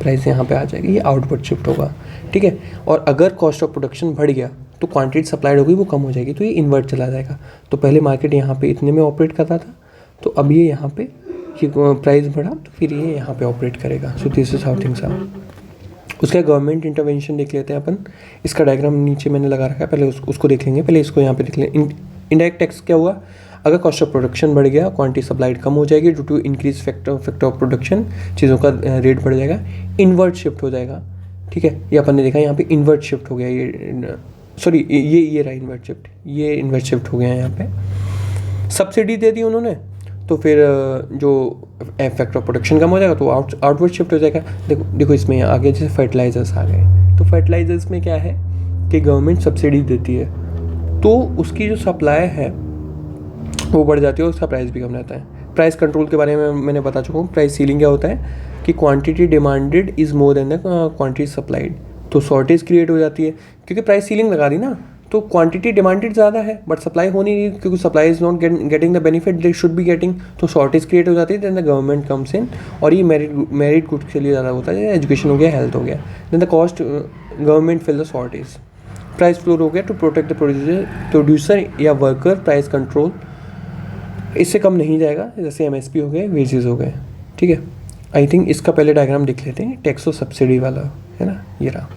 प्राइस यहाँ पे आ जाएगी, ये आउटवर्ड शिफ्ट होगा, ठीक है। और अगर कॉस्ट ऑफ प्रोडक्शन बढ़ गया तो क्वांटिटी सप्लाइड होगी वो कम हो जाएगी, तो ये इन्वर्ट चला जाएगा। तो पहले मार्केट यहाँ पे इतने में ऑपरेट करता था, तो अब ये यहाँ पे प्राइस बढ़ा तो फिर ये यहाँ पे ऑपरेट करेगा। So this is how things are. उसका गवर्नमेंट इंटरवेंशन देख लेते हैं अपन, इसका डायग्राम नीचे मैंने लगा रखा है, पहले उसको देख लेंगे, पहले इसको यहाँ पे देख लें। इनडायरेक्ट टैक्स क्या हुआ, अगर कॉस्ट ऑफ प्रोडक्शन बढ़ गया, क्वांटिटी सप्लाइड कम हो जाएगी, due to increase factor of production, चीज़ों का रेट बढ़ जाएगा, इन्वर्ट शिफ्ट हो जाएगा, ठीक है। ये अपन ने देखा यहाँ पे इन्वर्ट शिफ्ट हो गया, ये सॉरी ये रहा इन्वर्ट शिफ्ट, ये इन्वर्ट शिफ्ट हो गया यहाँ पे। सब्सिडी दे दी उन्होंने, तो फिर जो फैक्टर ऑफ प्रोडक्शन कम हो जाएगा तो आउटवर्ड शिफ्ट हो जाएगा। देखो इसमें आगे जैसे फर्टिलाइजर्स आ गए, तो फर्टिलाइजर्स में क्या है कि गवर्नमेंट सब्सिडी देती है, तो उसकी जो सप्लाई है वो बढ़ जाती है, उसका प्राइस भी कम रहता है। प्राइस कंट्रोल के बारे में मैंने बता चुका हूँ। प्राइस सीलिंग क्या होता है कि quantity demanded is more than the quantity supplied, तो शॉर्टेज क्रिएट हो जाती है, क्योंकि प्राइस सीलिंग लगा दी ना, तो क्वांटिटी डिमांडेड ज़्यादा है बट सप्लाई हो नहीं रही, क्योंकि supply is not getting the benefit they should be getting, तो शॉर्टेज क्रिएट हो जाती है। Then the government comes in, और ये मेरिट गुड्स के लिए ज़्यादा होता है, एजुकेशन हो गया, हेल्थ हो गया, then the cost government fill the shortage. Price floor हो गया टू प्रोटेक्ट द प्रोड्यूसर या वर्कर, प्राइस कंट्रोल इससे कम नहीं जाएगा, जैसे MSP हो गए, वेजेस हो गए, ठीक है। आई थिंक इसका पहले डायग्राम देख लेते हैं, टैक्स और सब्सिडी वाला, है ना, ये रहा।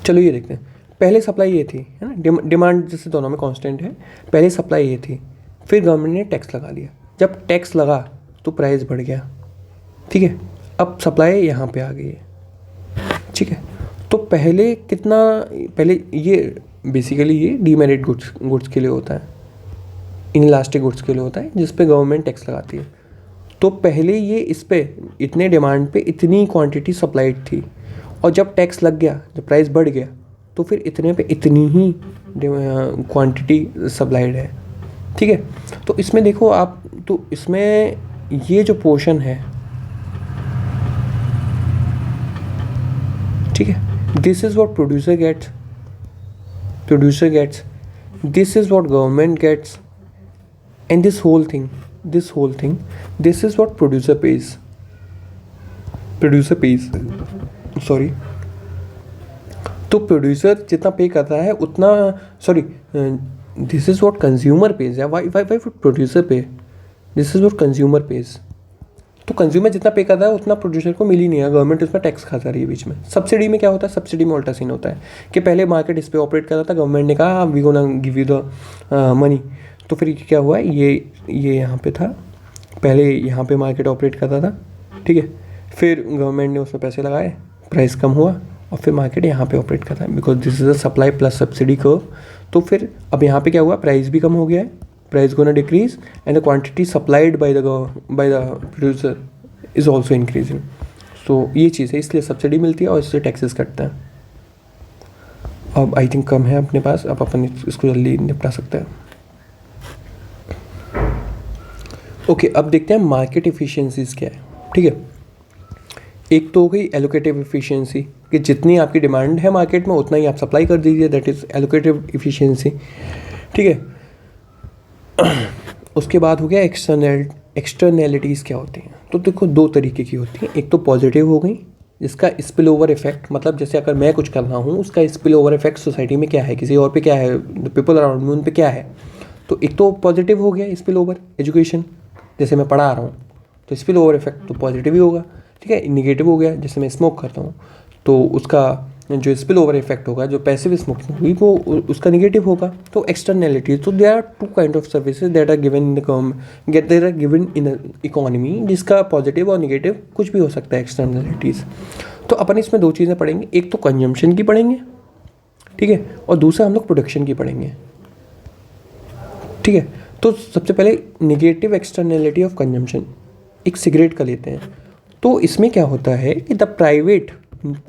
चलो ये देखते हैं, पहले सप्लाई ये थी, है ना, डिमांड जैसे दोनों में कांस्टेंट है, पहले सप्लाई ये थी, फिर गवर्नमेंट ने टैक्स लगा दिया, जब टैक्स लगा तो प्राइस बढ़ गया, ठीक है। अब सप्लाई यहाँ पे आ गई है, ठीक है। तो पहले ये बेसिकली ये डीमेरिट गुड्स के लिए होता है, इनइलास्टिक गुड्स के लिए होता है, जिस पे गवर्नमेंट टैक्स लगाती है। तो पहले ये इस पे इतने डिमांड पे इतनी क्वांटिटी सप्लाइड थी, और जब टैक्स लग गया, जब प्राइस बढ़ गया, तो फिर इतने पे इतनी ही क्वांटिटी सप्लाइड है। ठीक है, तो इसमें देखो आप, तो इसमें ये जो पोर्शन है, ठीक है, this is what producer gets, this is what government gets, and this whole thing, this is what producer pays, sorry. तो प्रोड्यूसर जितना पे करता है उतना, sorry, this is what consumer pays है, why producer pay, this is what consumer pays. तो consumer जितना pay करता है उतना प्रोड्यूसर को मिल ही नहीं है, गवर्नमेंट उसमें टैक्स खाता रही है बीच में। सब्सिडी में क्या होता है, सब्सिडी में उल्टा सीन होता है कि पहले मार्केट इस पे ऑपरेट कर रहा था, गवर्नमेंट ने कहा we gonna give you the money, तो फिर क्या हुआ, ये यहाँ पे था, पहले यहाँ पे मार्केट ऑपरेट करता था, ठीक है, फिर गवर्नमेंट ने उसमें पैसे लगाए, प्राइस कम हुआ, और फिर मार्केट यहाँ पे ऑपरेट करता है, because this is a supply plus subsidy curve. तो फिर अब यहाँ पे क्या हुआ, प्राइस भी कम हो गया है, price gonna decrease, and the quantity supplied by the producer is also increasing. तो ये चीज़ है, इसलिए सब्सिडी मिलती है और इससे टैक्सेस कटते हैं। अब आई थिंक कम है अपने पास, अब अपन इसको जल्दी निपटा सकते हैं। ओके, अब देखते हैं मार्केट इफ़िशियंसीज़ क्या है। ठीक है, एक तो हो गई एलोकेटिव इफ़िशियंसी, कि जितनी आपकी डिमांड है मार्केट में उतना ही आप सप्लाई कर दीजिए, दैट इज़ एलोकेटिव इफ़िशियंसी। ठीक है, उसके बाद हो गया एक्सटर्नैलिटीज़ क्या होती हैं। तो देखो दो तरीके की होती हैं, एक तो पॉजिटिव हो गई जिसका स्पिल ओवर इफेक्ट, मतलब जैसे अगर मैं कुछ कर रहा हूँ उसका स्पिल ओवर इफेक्ट सोसाइटी में क्या है, किसी और पे क्या है, द पीपल अराउंड मी उन पे क्या है। तो एक तो पॉजिटिव हो गया स्पिल ओवर, एजुकेशन, जैसे मैं पढ़ा रहा हूँ तो स्पिल ओवर इफेक्ट तो पॉजिटिव ही होगा। ठीक है, निगेटिव हो गया, जैसे मैं स्मोक करता हूँ तो उसका जो स्पिल ओवर इफेक्ट होगा, जो पैसिव स्मोकिंग हुई वो उसका निगेटिव होगा। तो एक्सटर्नैलिटी, तो there are two kind of services that are given in the government, there are given in economy, जिसका पॉजिटिव और निगेटिव कुछ भी हो सकता है एक्सटर्नैलिटीज़। तो अपन इसमें दो चीज़ें पढ़ेंगे, एक तो कंजम्पशन की पढ़ेंगे, ठीक है, और दूसरा हम लोग प्रोडक्शन की पढ़ेंगे। ठीक है, तो सबसे पहले निगेटिव एक्सटर्नैलिटी ऑफ कंजम्पशन, एक सिगरेट का लेते हैं। तो इसमें क्या होता है कि the private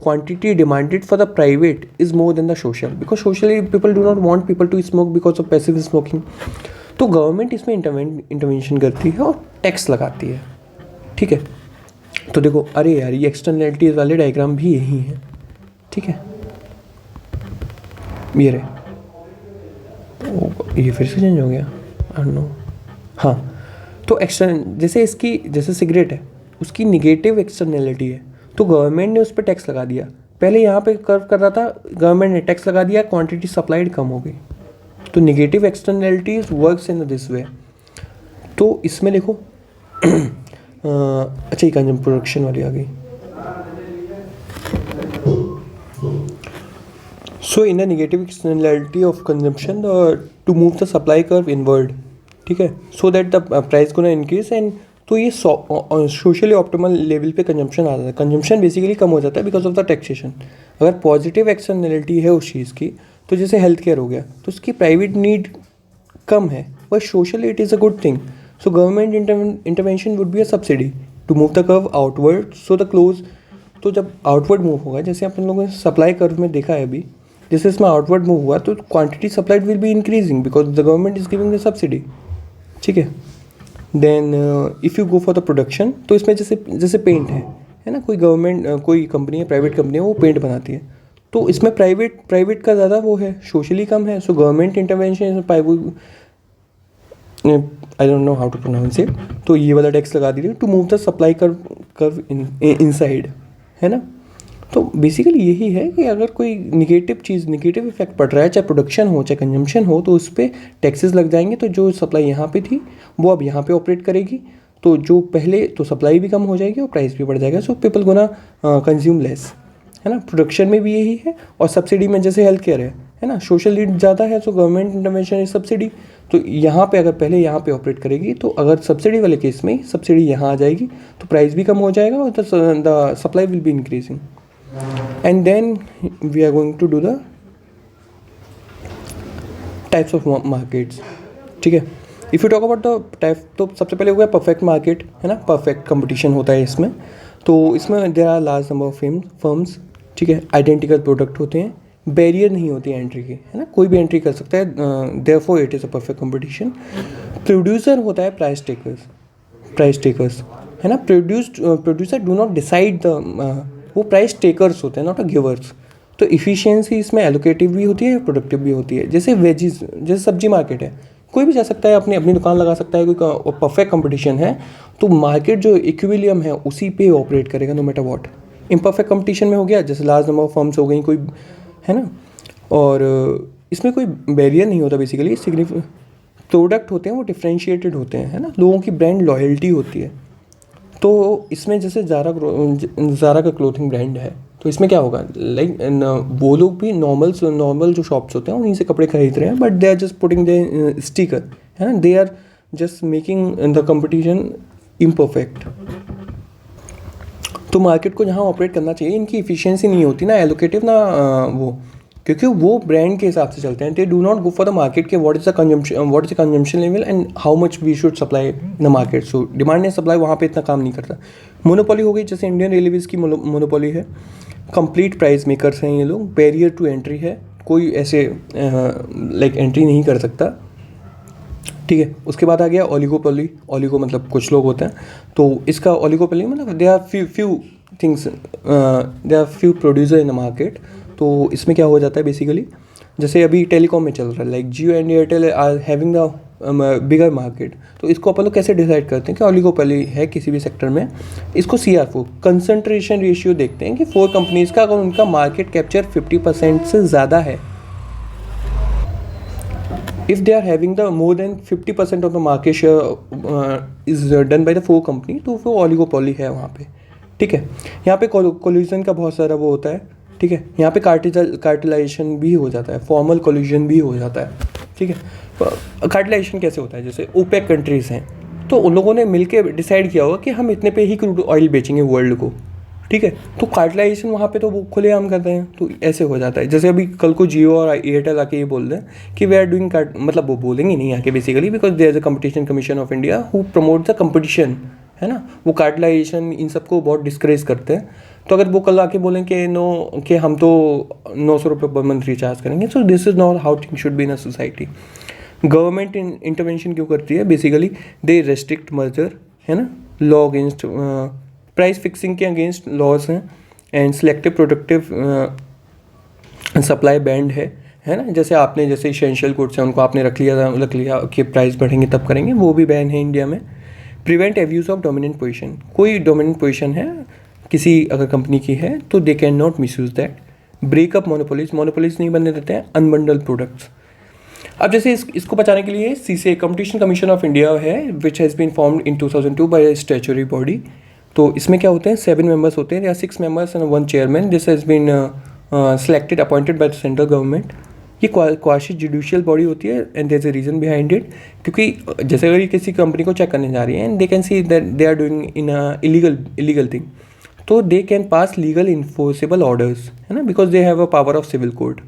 quantity demanded for the private is more than the social, because socially people do not want people to smoke because of passive smoking. तो गवर्नमेंट इसमें इंटरवेंशन करती है और टैक्स लगाती है। ठीक है, तो देखो, अरे यार ये एक्सटर्नैलिटीज वाले डायग्राम भी यही हैं। ठीक है, ये रहे, ये फिर से चेंज हो गया, आई डोंट नो। हाँ, तो जैसे इसकी, जैसे सिगरेट है उसकी निगेटिव एक्सटर्नैलिटी है, तो गवर्नमेंट ने उस पर टैक्स लगा दिया। पहले यहाँ पे कर्व कर रहा था, गवर्नमेंट ने टैक्स लगा दिया, क्वांटिटी सप्लाइड कम हो गई। तो negative externalities works in this way. तो इसमें देखो अच्छा ये कंजम प्रोडक्शन वाली आ गई। So in the negative externality of consumption to move the supply curve inward, ठीक है, सो दैट द प्राइस को ना इंक्रीज, एंड तो ये सोशली ऑप्टिमल लेवल पे कंजम्पशन आ जाता है। कंजम्पशन बेसिकली कम हो जाता है बिकॉज ऑफ द टैक्सेशन। अगर पॉजिटिव एक्सटर्नैलिटी है उस चीज़ की, तो जैसे हेल्थ केयर हो गया, तो उसकी प्राइवेट नीड कम है, but socially it is a good thing. So government intervention would be a subsidy to move the curve outward, so the close. तो जब आउटवर्ड मूव होगा, जैसे अपन लोगों ने सप्लाई कर्व में देखा है अभी, जैसे इसमें आउटवर्ड मूव हुआ तो quantity supplied will be increasing because the government is giving the subsidy. ठीक है, then if you go for the production, तो इसमें जैसे पेंट है ना, कोई गवर्नमेंट कोई कंपनी है, प्राइवेट कंपनी है, वो पेंट बनाती है, तो इसमें प्राइवेट का ज़्यादा वो है, सोशली कम है। So government intervention, I don't know how to pronounce it, तो ये वाला टैक्स लगा दीजिए to move the supply curve inside, है ना। तो बेसिकली यही है कि अगर कोई निगेटिव इफेक्ट पड़ रहा है, चाहे प्रोडक्शन हो चाहे कंजम्पशन हो, तो उस पर टैक्सेस लग जाएंगे। तो जो सप्लाई यहाँ पे थी वो अब यहाँ पे ऑपरेट करेगी, तो जो पहले, तो सप्लाई भी कम हो जाएगी और प्राइस भी बढ़ जाएगा। So people gonna consume less, है ना। प्रोडक्शन में भी यही है, और सब्सिडी में जैसे हेल्थ केयर है ना, सोशल नीड ज़्यादा है, so government intervention is subsidy. तो यहाँ पे अगर पहले यहाँ पे ऑपरेट करेगी, तो अगर सब्सिडी वाले केस में सब्सिडी यहाँ आ जाएगी तो प्राइस भी कम हो जाएगा और the supply will be increasing. And then we are going to do the types of markets। ठीक है, if you talk about the type, तो सबसे पहले हो गया परफेक्ट मार्केट, है ना, परफेक्ट कंपटीशन होता है इसमें। तो इसमें there are large number of firms, ठीक है, आइडेंटिकल प्रोडक्ट होते हैं, बैरियर नहीं होती है एंट्री की, है ना, कोई भी एंट्री कर सकता है, therefore it is a perfect competition. Producer होता है प्राइस टेकर्स, है ना, producer do not decide the, वो प्राइस टेकर्स होते हैं, नॉट अ गिवर्स। तो इफ़िशियंसी इसमें एलोकेटिव भी होती है, प्रोडक्टिव भी होती है। जैसे वेजिस, जैसे सब्जी मार्केट है, कोई भी जा सकता है, अपनी अपनी दुकान लगा सकता है, कोई परफेक्ट कंपटीशन है तो मार्केट जो इक्विलियम है उसी पे ऑपरेट करेगा no matter what. Imperfect competition में हो गया जैसे लार्ज नंबर ऑफ फर्म्स हो गई कोई, है ना, और इसमें कोई बैरियर नहीं होता बेसिकली। सिग्निफिक प्रोडक्ट होते हैं वो डिफ्रेंशिएटेड होते हैं, है ना, लोगों की ब्रांड लॉयल्टी होती है। तो इसमें जैसे ज़ारा का क्लोथिंग ब्रांड है, तो इसमें क्या होगा, लाइक वो लोग भी नॉर्मल जो शॉप्स होते हैं उन्हीं से कपड़े खरीद रहे हैं, but they are just putting the sticker, है ना, they are just making the competition imperfect. तो मार्केट को जहाँ ऑपरेट करना चाहिए, इनकी इफिशियंसी नहीं होती ना एलोकेटिव ना वो, क्योंकि वो ब्रांड के हिसाब से चलते हैं। They do not go for the market के what is the consumption level and how much we should supply in the market. So demand and supply वहाँ पे इतना काम नहीं करता। मोनोपोली हो गई, जैसे इंडियन रेलवेज़ की मोनोपोली है, कंप्लीट प्राइस मेकर्स हैं ये लोग, बैरियर टू एंट्री है, कोई ऐसे लाइक एंट्री नहीं कर सकता, ठीक है। उसके बाद आ गया ओलिगोपोली, ओलिगो मतलब कुछ लोग होते हैं, तो इसका ओलिगोपोली मतलब they are few things, they are few producer in the market. तो इसमें क्या हो जाता है बेसिकली, जैसे अभी टेलीकॉम में चल रहा है, like Jio and Airtel are having the bigger market. तो इसको अपन लोग कैसे डिसाइड करते हैं कि ओलिगोपोली है किसी भी सेक्टर में, इसको CR4 कंसंट्रेशन रेशियो देखते हैं कि 4 कंपनीज़ का अगर उनका मार्केट कैप्चर 50% से ज़्यादा है, if they are having the more than 50% of the market share is done by the 4 company, तो वो ओलिगोपोली है वहाँ पे, ठीक है। यहाँ पे कोल्यूजन का बहुत सारा वो होता है, ठीक है। यहाँ पे कार्टेलाइजेशन भी हो जाता है, फॉर्मल कोल्यूजन भी हो जाता है, ठीक है। कार्टेलाइजेशन कैसे होता है, जैसे ओपेक कंट्रीज़ हैं, तो उन लोगों ने मिलकर डिसाइड किया होगा कि हम इतने पे ही क्रूड ऑयल बेचेंगे वर्ल्ड को, ठीक है। तो कार्टेलाइजेशन वहाँ पे तो वो खुलेआम करते हैं, तो ऐसे हो जाता है। जैसे अभी कल को जियो और एयरटेल आके ये बोल रहे हैं कि वी आर डूइंग मतलब वो बोलेंगे नहीं आके basically, because there is a competition commission of India who promote the competition, है ना, वो कार्टेलाइजेशन इन सबको बहुत डिस्करेज करते हैं। तो अगर वो कल आके बोलें कि नो, कि हम तो 900 रुपये पर मंथ रिचार्ज करेंगे, सो this is not how thing should be in a society. Government intervention क्यों करती है, बेसिकली दे रेस्ट्रिक्ट मर्जर, है ना, लॉ अगेंस्ट प्राइस फिक्सिंग के अगेंस्ट लॉज हैं, and selective productive supply band है ना, जैसे आपने जैसे इसेंशियल गुड्स हैं उनको आपने रख लिया कि प्राइस बढ़ेंगे तब करेंगे, वो भी बैन है इंडिया में। Prevent abuse of dominant position, कोई डोमिनेंट पोजीशन है किसी अगर कंपनी की है तो they can not miss use that. Breakup monopolies नहीं बनने देते हैं। अनबंडल प्रोडक्ट्स, अब जैसे इसको बचाने के लिए CCI competition commission of India है, which has been formed in 2002 by statutory body. तो इसमें क्या होते हैं, 7 मेंबर्स होते हैं, या 6 members and 1 chairman. This has been selected appointed by the central government. ये क्वाशी जुडिशियल बॉडी होती है, and there is a reason behind it, क्योंकि जैसे अगर ये किसी कंपनी को चेक करने जा रही है and they can see that they are doing in a illegal thing, तो they can pass legal enforceable orders, है ना, because they have a power of civil code.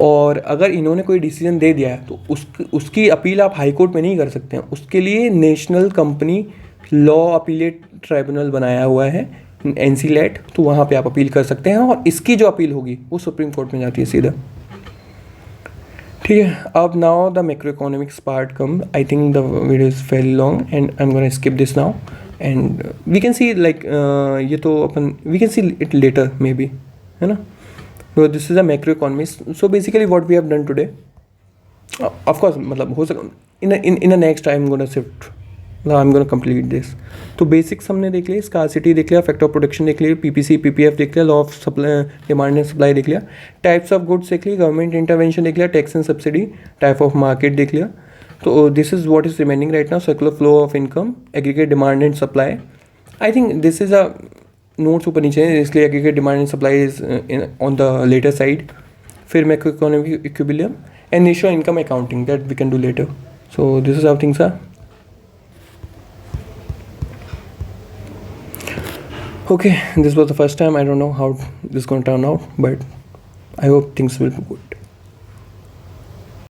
और अगर इन्होंने कोई डिसीजन दे दिया है तो उसकी अपील आप हाई कोर्ट में नहीं कर सकते हैं, उसके लिए national company law appellate tribunal बनाया हुआ है, NCLAT, तो वहाँ पे आप अपील कर सकते हैं, और इसकी जो अपील होगी वो सुप्रीम कोर्ट में जाती है सीधा, ठीक है। अब now the macro economics part come, I think the video is very long and I am gonna skip this now, and we can see like ये तो अपन we can see it later may be, है ना। So this is a macroeconomics. So basically what we have done today, of course मतलब हो सक in a next I'm gonna shift, I'm gonna complete this. तो basics हमने देख लिया, scarcity देख लिया, फैक्टर ऑफ प्रोडक्शन देख लिया, PPC PPF देख लिया, law of supply demand and supply देख लिया, टाइप्स ऑफ गुड्स देख लिया, गवर्नमेंट इंटरवेंशन देख लिया, tax and subsidy, type of market देख लिया। तो this is what is remaining right now, circular flow of income, aggregate demand and supply. I think this is a notes ऊपर नीचे है, इसलिए aggregate demand and supply is on the latter side. फिर macro economic equilibrium and ratio income accounting, that we can do later. So this is how things are. Okay, this was the first time. I don't know how this is going to turn out, but I hope things will be good.